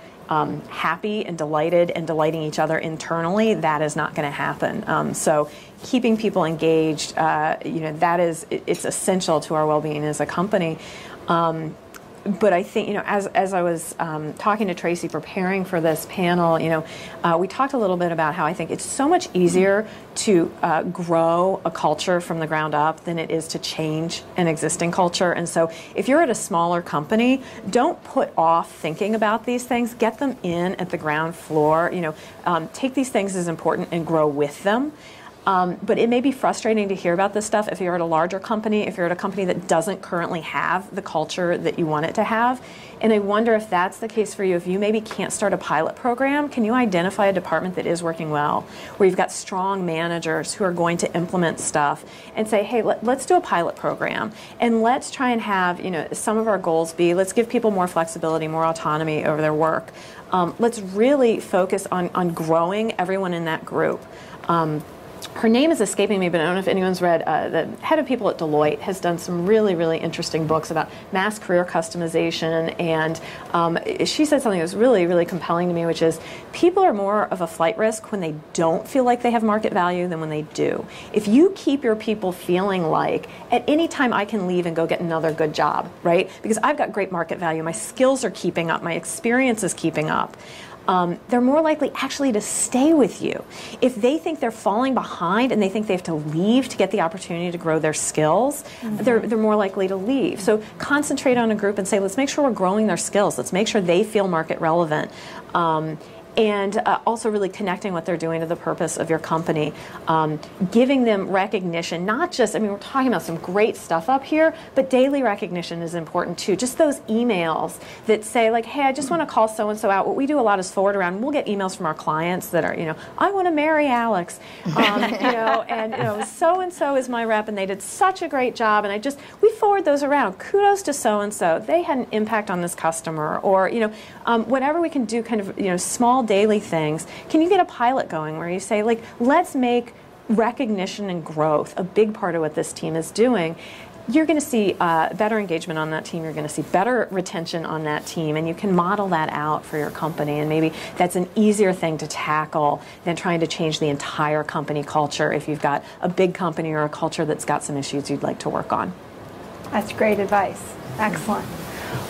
happy and delighted and delighting each other internally, that is not going to happen. So keeping people engaged, it's essential to our well-being as a company. But I think, as I was talking to Tracy preparing for this panel, we talked a little bit about how I think it's so much easier to grow a culture from the ground up than it is to change an existing culture. And so if you're at a smaller company, don't put off thinking about these things. Get them in at the ground floor. Take these things as important and grow with them. But it may be frustrating to hear about this stuff if you're at a larger company, if you're at a company that doesn't currently have the culture that you want it to have. And I wonder if that's the case for you. If you maybe can't start a pilot program, can you identify a department that is working well, where you've got strong managers who are going to implement stuff, and say, hey, let's do a pilot program, and let's try and have, some of our goals be, let's give people more flexibility, more autonomy over their work. Let's really focus on growing everyone in that group. Her name is escaping me, but I don't know if anyone's read, the head of people at Deloitte has done some really, really interesting books about mass career customization, and she said something that was really, really compelling to me, which is people are more of a flight risk when they don't feel like they have market value than when they do. If you keep your people feeling like, at any time I can leave and go get another good job, right? Because I've got great market value, my skills are keeping up, my experience is keeping up. they're more likely actually to stay with you. If they think they're falling behind and they think they have to leave to get the opportunity to grow their skills, they're more likely to leave. So concentrate on a group and say, let's make sure we're growing their skills. Let's make sure they feel market relevant. And also really connecting what they're doing to the purpose of your company. Giving them recognition, not just, I mean, we're talking about some great stuff up here, but daily recognition is important too. Just those emails that say like, hey, I just want to call so-and-so out. What we do a lot is forward around. We'll get emails from our clients that are, I want to marry Alex, and so-and-so is my rep and they did such a great job. And we forward those around. Kudos to so-and-so. They had an impact on this customer, or, whatever we can do, kind of, small daily things. Can you get a pilot going where you say, like, let's make recognition and growth a big part of what this team is doing? You're going to see better engagement on that team. You're going to see better retention on that team, and you can model that out for your company. And maybe that's an easier thing to tackle than trying to change the entire company culture if you've got a big company or a culture that's got some issues you'd like to work on. That's great advice. Excellent.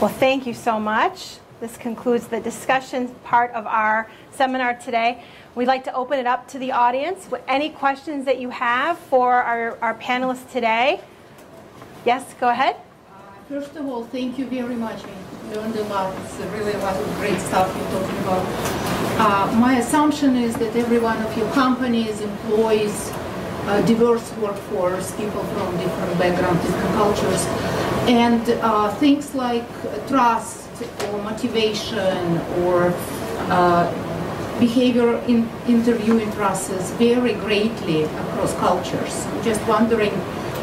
Well, thank you so much. This concludes the discussion part of our seminar today. We'd like to open it up to the audience with any questions that you have for our panelists today. Yes, go ahead. First of all, thank you very much. I learned a lot. It's really a lot of great stuff you're talking about. My assumption is that every one of your companies employs a diverse workforce, people from different backgrounds, different cultures, and things like trust or motivation or behavior in interviewing process vary greatly across cultures. I'm just wondering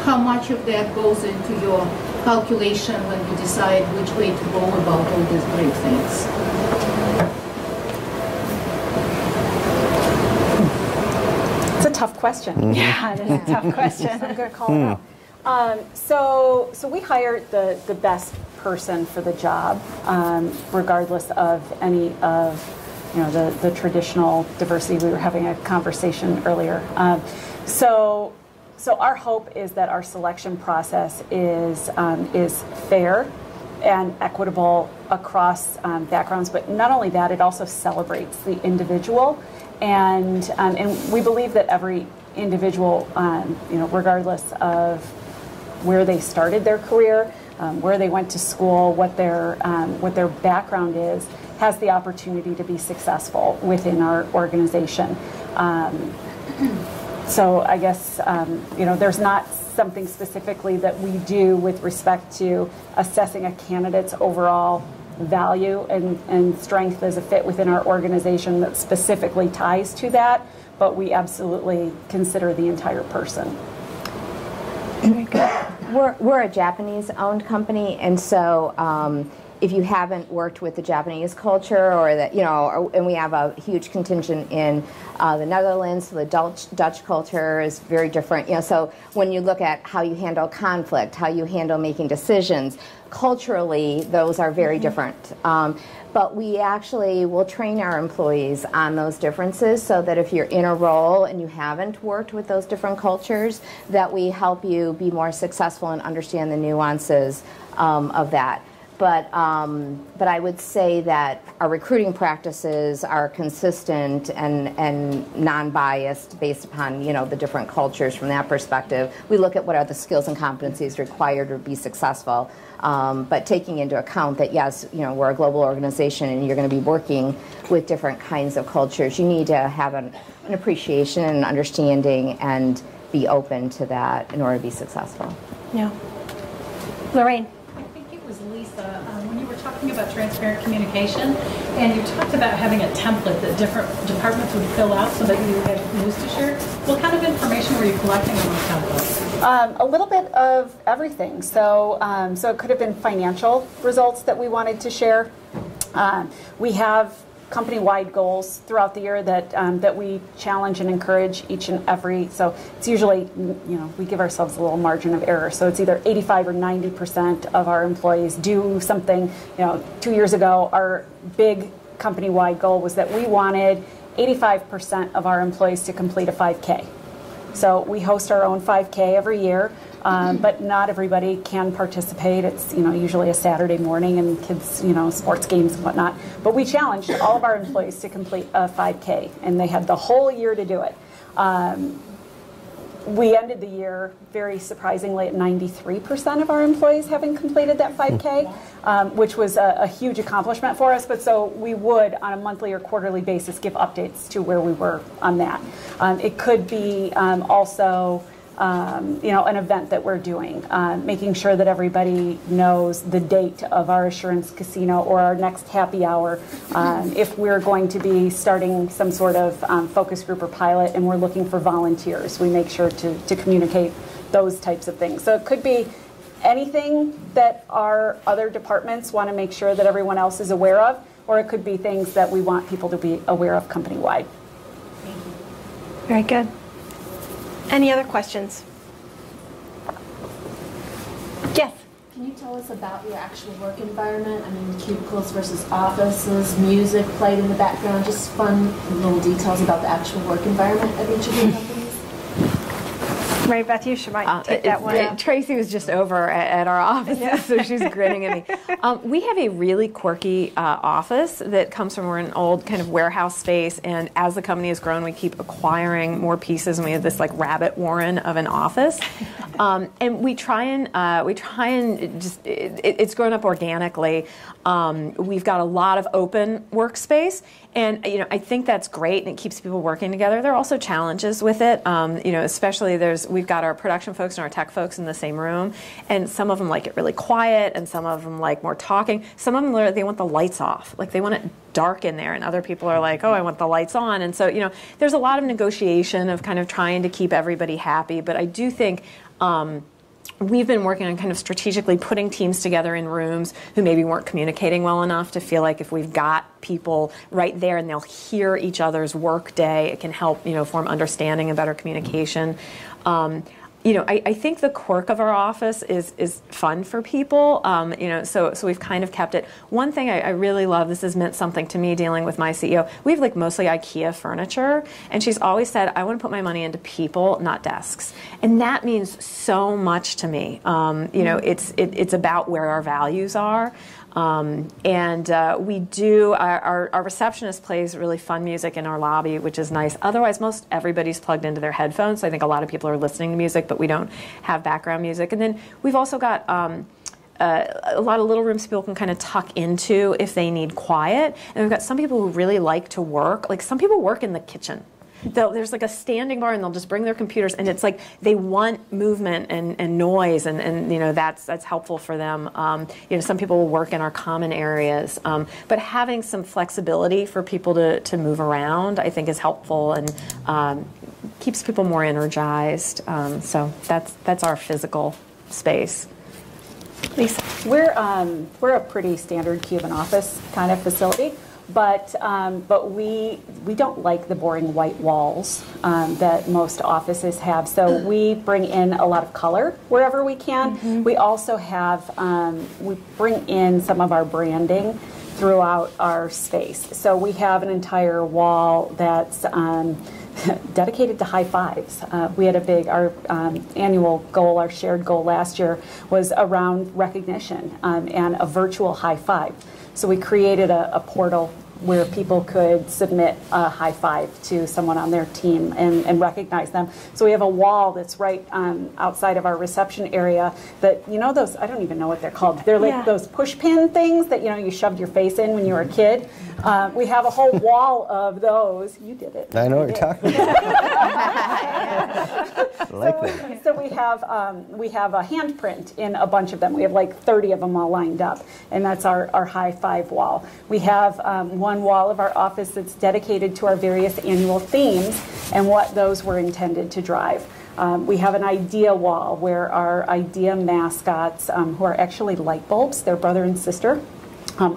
how much of that goes into your calculation when you decide which way to go about all these great things. It's a tough question. Yeah, it is a tough question. I'm going to call it out. So we hired the best person for the job, regardless of any of the traditional diversity. We were having a conversation earlier. So our hope is that our selection process is fair and equitable across backgrounds. But not only that, it also celebrates the individual, and we believe that every individual, regardless of where they started their career, where they went to school, what their background is, has the opportunity to be successful within our organization. So I guess there's not something specifically that we do with respect to assessing a candidate's overall value and strength as a fit within our organization that specifically ties to that, but we absolutely consider the entire person. Very good. We're a Japanese-owned company, and so if you haven't worked with the Japanese culture, or that and we have a huge contingent in the Netherlands, so the Dutch culture is very different. So when you look at how you handle conflict, how you handle making decisions, culturally, those are very different. But we actually will train our employees on those differences so that if you're in a role and you haven't worked with those different cultures, that we help you be more successful and understand the nuances of that. But I would say that our recruiting practices are consistent and non-biased based upon the different cultures from that perspective. We look at what are the skills and competencies required to be successful, but taking into account that yes, we're a global organization and you're going to be working with different kinds of cultures. You need to have an appreciation and understanding and be open to that in order to be successful. Yeah. Lorraine. When you were talking about transparent communication, and you talked about having a template that different departments would fill out so that you had news to share, what kind of information were you collecting on those templates? A little bit of everything. So it could have been financial results that we wanted to share. We have company-wide goals throughout the year that we challenge and encourage each and every. So it's usually, we give ourselves a little margin of error. So it's either 85 or 90% of our employees do something. 2 years ago, our big company-wide goal was that we wanted 85% of our employees to complete a 5K. So we host our own 5K every year, but not everybody can participate. It's usually a Saturday morning and kids, sports games and whatnot. But we challenged all of our employees to complete a 5K, and they had the whole year to do it. We ended the year very surprisingly at 93% of our employees having completed that 5K, which was a huge accomplishment for us. But so we would, on a monthly or quarterly basis, give updates to where we were on that. It could be also, an event that we're doing, making sure that everybody knows the date of our Assurance Casino or our next happy hour. If we're going to be starting some sort of focus group or pilot and we're looking for volunteers, we make sure to communicate those types of things. So it could be anything that our other departments want to make sure that everyone else is aware of, or it could be things that we want people to be aware of company-wide. Thank you. Very good. Any other questions? Yes. Can you tell us about your actual work environment? I mean, cubicles versus offices, music played in the background, just fun little details about the actual work environment at each of your companies. Mary Beth, you should might take that one. Tracy was just over at our office, so she's grinning at me. We have a really quirky office that comes from, we're an old kind of warehouse space, and as the company has grown, we keep acquiring more pieces, and we have this like rabbit warren of an office. And we try and just, it's grown up organically. We've got a lot of open workspace, and I think that's great, and it keeps people working together. There are also challenges with it. Especially we've got our production folks and our tech folks in the same room, and some of them like it really quiet, and some of them like more talking. Some of them they want the lights off, like they want it dark in there, and other people are like, oh, I want the lights on. And so there's a lot of negotiation of kind of trying to keep everybody happy. But I do think we've been working on kind of strategically putting teams together in rooms who maybe weren't communicating well enough to feel like if we've got people right there and they'll hear each other's work day, it can help form understanding and better communication. I think the quirk of our office is fun for people. So we've kind of kept it. One thing I really love, this has meant something to me dealing with my CEO, we have like mostly IKEA furniture, and she's always said, I want to put my money into people, not desks. And that means so much to me. It's about where our values are. We do, our receptionist plays really fun music in our lobby, which is nice. Otherwise, most everybody's plugged into their headphones. So I think a lot of people are listening to music, but we don't have background music. And then we've also got a lot of little rooms people can kind of tuck into if they need quiet. And we've got some people who really like to work. Like some people work in the kitchen. There's like a standing bar, and they'll just bring their computers, and it's like they want movement and noise, and that's helpful for them. Some people will work in our common areas, but having some flexibility for people to move around, I think, is helpful and keeps people more energized. So that's our physical space. Lisa, we're a pretty standard Cuban office kind of facility. But we don't like the boring white walls that most offices have. So we bring in a lot of color wherever we can. Mm-hmm. We also have, we bring in some of our branding throughout our space. So we have an entire wall that's dedicated to high fives. We had our annual goal, our shared goal last year was around recognition and a virtual high five. So we created a portal where people could submit a high five to someone on their team and recognize them. So we have a wall that's right outside of our reception area that, those, I don't even know what they're called. They're like those push pin things that, you shoved your face in when you were a kid. We have a whole wall of those. You did it. I know what you're talking about. So we have a handprint in a bunch of them. We have like 30 of them all lined up, and that's our high five wall. We have one wall of our office that's dedicated to our various annual themes and what those were intended to drive. We have an idea wall where our idea mascots, who are actually light bulbs, they're brother and sister,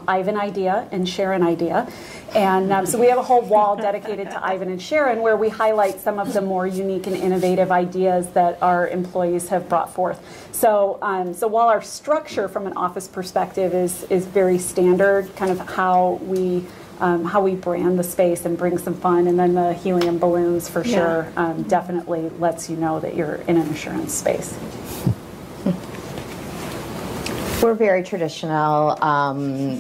Ivan Idea and Sharon Idea. And so we have a whole wall dedicated to Ivan and Sharon where we highlight some of the more unique and innovative ideas that our employees have brought forth. So while our structure from an office perspective is very standard, kind of how we how we brand the space and bring some fun. And then the helium balloons for sure definitely lets you know that you're in an assurance space. We're very traditional.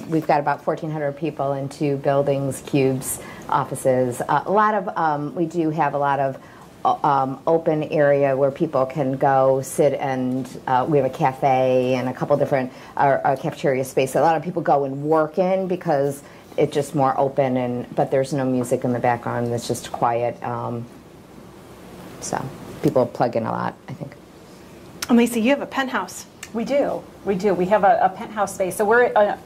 We've got about 1,400 people in 2 buildings, cubes, offices. We do have a lot of open area where people can go sit, and we have a cafe and a couple different cafeteria space. A lot of people go and work in because it's just more open, but there's no music in the background. It's just quiet. So people plug in a lot, I think. And Lisa, you have a penthouse. We do. We do. We have a penthouse space. So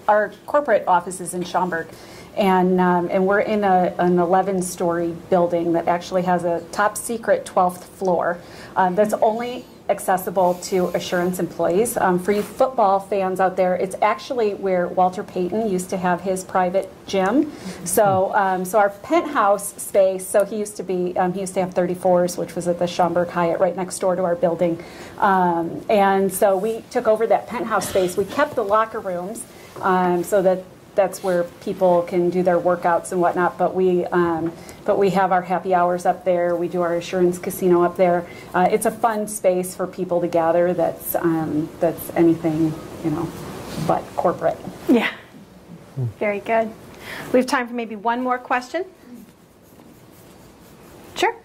our corporate office is in Schaumburg, and we're in an 11-story building that actually has a top secret 12th floor that's only accessible to assurance employees. For you football fans out there, it's actually where Walter Payton used to have his private gym. So our penthouse space, so he used to have 34s, which was at the Schaumburg Hyatt right next door to our building. And so we took over that penthouse space. We kept the locker rooms so that's where people can do their workouts and whatnot, but we have our happy hours up there. We do our assurance casino up there. It's a fun space for people to gather that's anything, but corporate. Yeah. Very good. We have time for maybe one more question. Sure.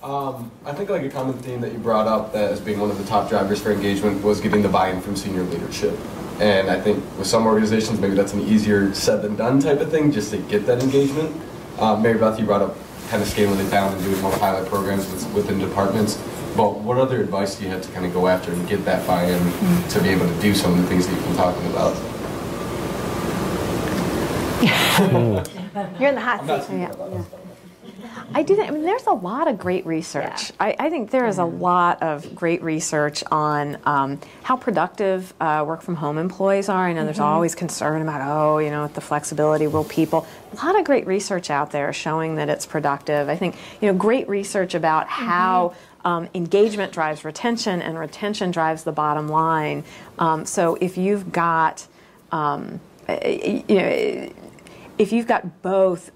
I think like a common theme that you brought up that as being one of the top drivers for engagement was getting the buy-in from senior leadership. And I think with some organizations, maybe that's an easier said than done type of thing, just to get that engagement. Mary Beth, you brought up kind of scaling it down and doing more pilot programs within departments. But what other advice do you have to kind of go after and get that buy-in to be able to do some of the things that you've been talking about? You're in the hot seat. I do think, there's a lot of great research. Yeah. I think there is a lot of great research on how productive work from home employees are. I know there's always concern about, with the flexibility, will people. A lot of great research out there showing that it's productive. I think, great research about how engagement drives retention and retention drives the bottom line. So if you've got, if you've got both,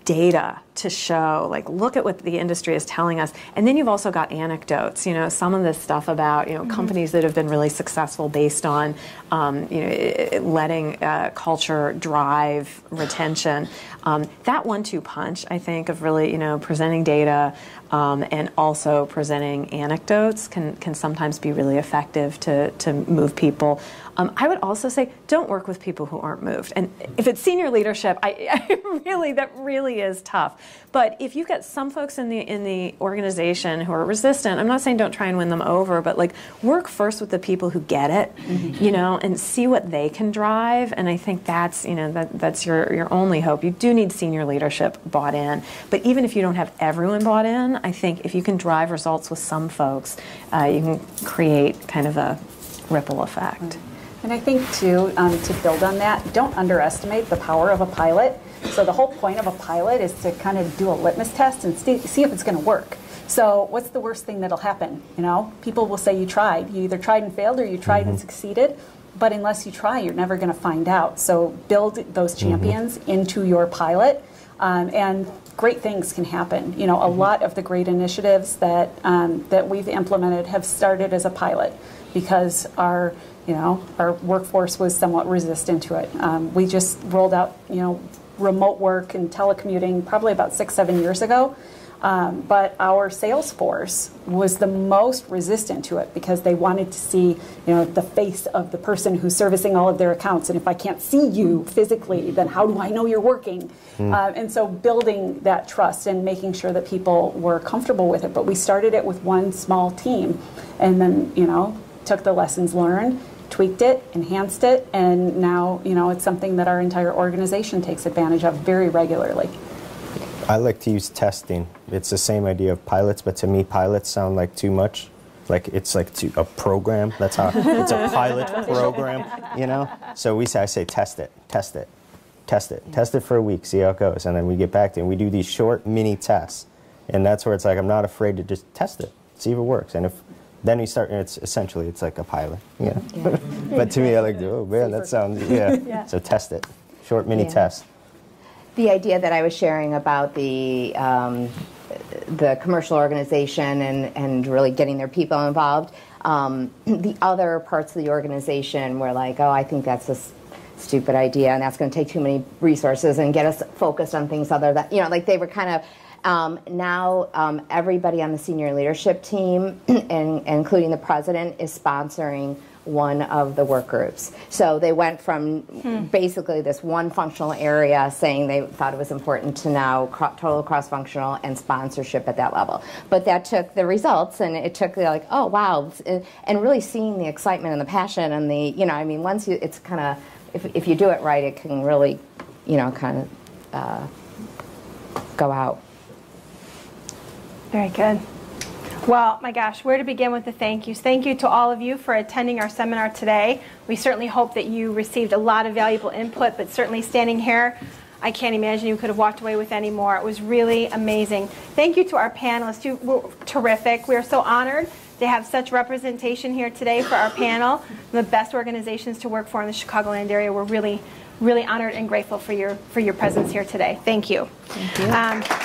data to show, look at what the industry is telling us, and then you've also got anecdotes, some of this stuff about, companies that have been really successful based on, letting culture drive retention. That 1-2 punch, I think, of really, presenting data and also presenting anecdotes can sometimes be really effective to move people. I would also say don't work with people who aren't moved. And if it's senior leadership, that really is tough. But if you've got some folks in the organization who are resistant, I'm not saying don't try and win them over, but work first with the people who get it, and see what they can drive. And I think that's that's your only hope. You do need senior leadership bought in, but even if you don't have everyone bought in, I think if you can drive results with some folks, you can create kind of a ripple effect. And I think, too, to build on that, don't underestimate the power of a pilot. So the whole point of a pilot is to kind of do a litmus test and see if it's going to work. So what's the worst thing that'll happen? People will say you tried. You either tried and failed or you tried and succeeded. But unless you try, you're never going to find out. So build those champions into your pilot, and great things can happen. A lot of the great initiatives that we've implemented have started as a pilot because our workforce was somewhat resistant to it. We just rolled out, remote work and telecommuting probably about 6-7 years ago. But our sales force was the most resistant to it because they wanted to see, the face of the person who's servicing all of their accounts. And if I can't see you physically, then how do I know you're working? And so building that trust and making sure that people were comfortable with it. But we started it with one small team and then, took the lessons learned, tweaked it, enhanced it, and now, it's something that our entire organization takes advantage of very regularly. I like to use testing. It's the same idea of pilots, but to me, pilots sound like too much. It's a program. That's how it's a pilot program, So I say test it for a week, see how it goes, and then we get back to it. And we do these short mini tests, and that's where it's I'm not afraid to just test it, see if it works, and if then we start. It's like a pilot, But to me, I like, oh man, that sounds So test it, short mini test. The idea that I was sharing about the commercial organization and really getting their people involved. The other parts of the organization were like, oh, I think that's a stupid idea, and that's going to take too many resources and get us focused on things other than, like they were kind of, now everybody on the senior leadership team, and including the president, is sponsoring one of the work groups. So they went from basically this one functional area saying they thought it was important to now total cross-functional and sponsorship at that level. But that took the results, and it took like, oh wow, and really seeing the excitement and the passion and the, once you, it's kind of, if you do it right, it can really, kind of go out. Very good. Well, my gosh, where to begin with the thank yous? Thank you to all of you for attending our seminar today. We certainly hope that you received a lot of valuable input, but certainly standing here, I can't imagine you could have walked away with any more. It was really amazing. Thank you to our panelists. You were terrific. We are so honored to have such representation here today for our panel, the best organizations to work for in the Chicagoland area. We're really, really honored and grateful for your presence here today. Thank you. Thank you.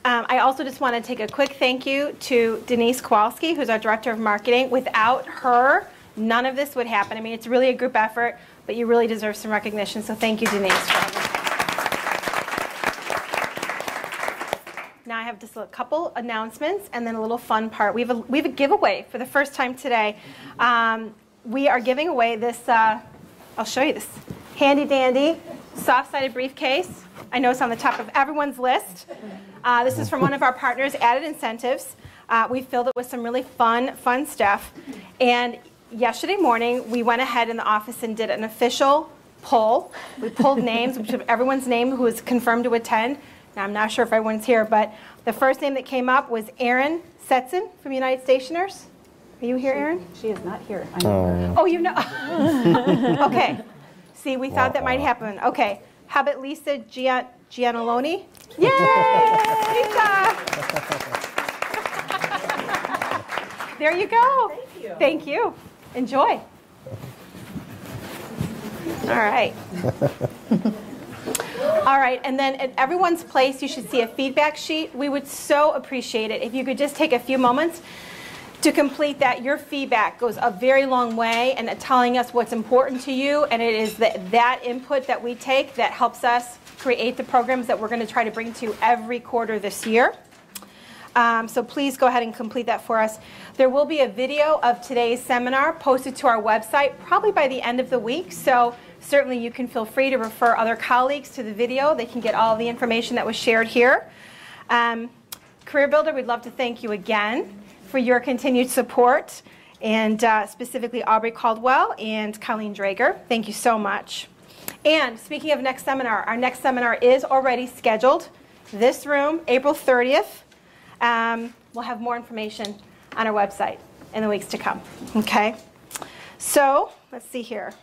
I also just want to take a quick thank you to Denise Kowalski, who's our Director of Marketing. Without her, none of this would happen. I mean, it's really a group effort, but you really deserve some recognition, so thank you, Denise, for everything. Now I have just a couple announcements and then a little fun part. We have a giveaway for the first time today. We are giving away this, I'll show you this, handy-dandy, soft-sided briefcase. I know it's on the top of everyone's list. This is from one of our partners, Added Incentives. We filled it with some really fun stuff. And yesterday morning, we went ahead in the office and did an official poll. We pulled names, we put everyone's name who was confirmed to attend. Now, I'm not sure if everyone's here, but the first name that came up was Erin Setson from United Stationers. Are you here, Erin? She is not here. I know her. Oh, you know. Okay. See, we thought that might happen. Okay. How about Lisa Gianelloni? Yay! Lisa! There you go. Thank you. Thank you. Enjoy. All right. All right, and then at everyone's place, you should see a feedback sheet. We would so appreciate it if you could just take a few moments to complete that. Your feedback goes a very long way in telling us what's important to you, and it is that input that we take that helps us create the programs that we're going to try to bring to you every quarter this year. So please go ahead and complete that for us. There will be a video of today's seminar posted to our website probably by the end of the week, so certainly you can feel free to refer other colleagues to the video. They can get all the information that was shared here. CareerBuilder, we'd love to thank you again for your continued support, and specifically Aubrey Caldwell and Colleen Drager. Thank you so much. And speaking of next seminar, our next seminar is already scheduled. This room, April 30th. We'll have more information on our website in the weeks to come. Okay? So, let's see here.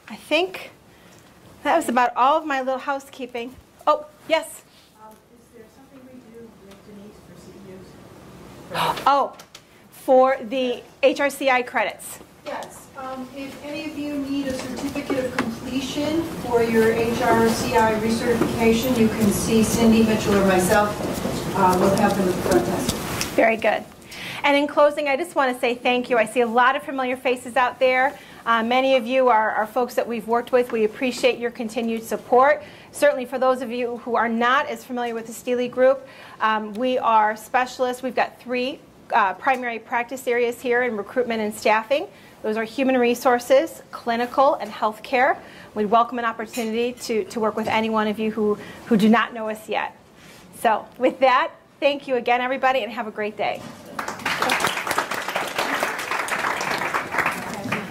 I think that was about all of my little housekeeping. Oh, yes? Is there something we do with Denise for CEUs? Oh, for the HRCI credits. Yes. If any of you need a certificate of completion for your HRCI recertification, you can see Cindy Mitchell or myself. We'll have them at the front desk. Very good. And in closing, I just want to say thank you. I see a lot of familiar faces out there. Many of you are folks that we've worked with. We appreciate your continued support. Certainly for those of you who are not as familiar with the Steely Group, we are specialists. We've got 3 primary practice areas here in recruitment and staffing. Those are human resources, clinical, and healthcare. We'd welcome an opportunity to work with any one of you who do not know us yet. So with that, thank you again, everybody, and have a great day.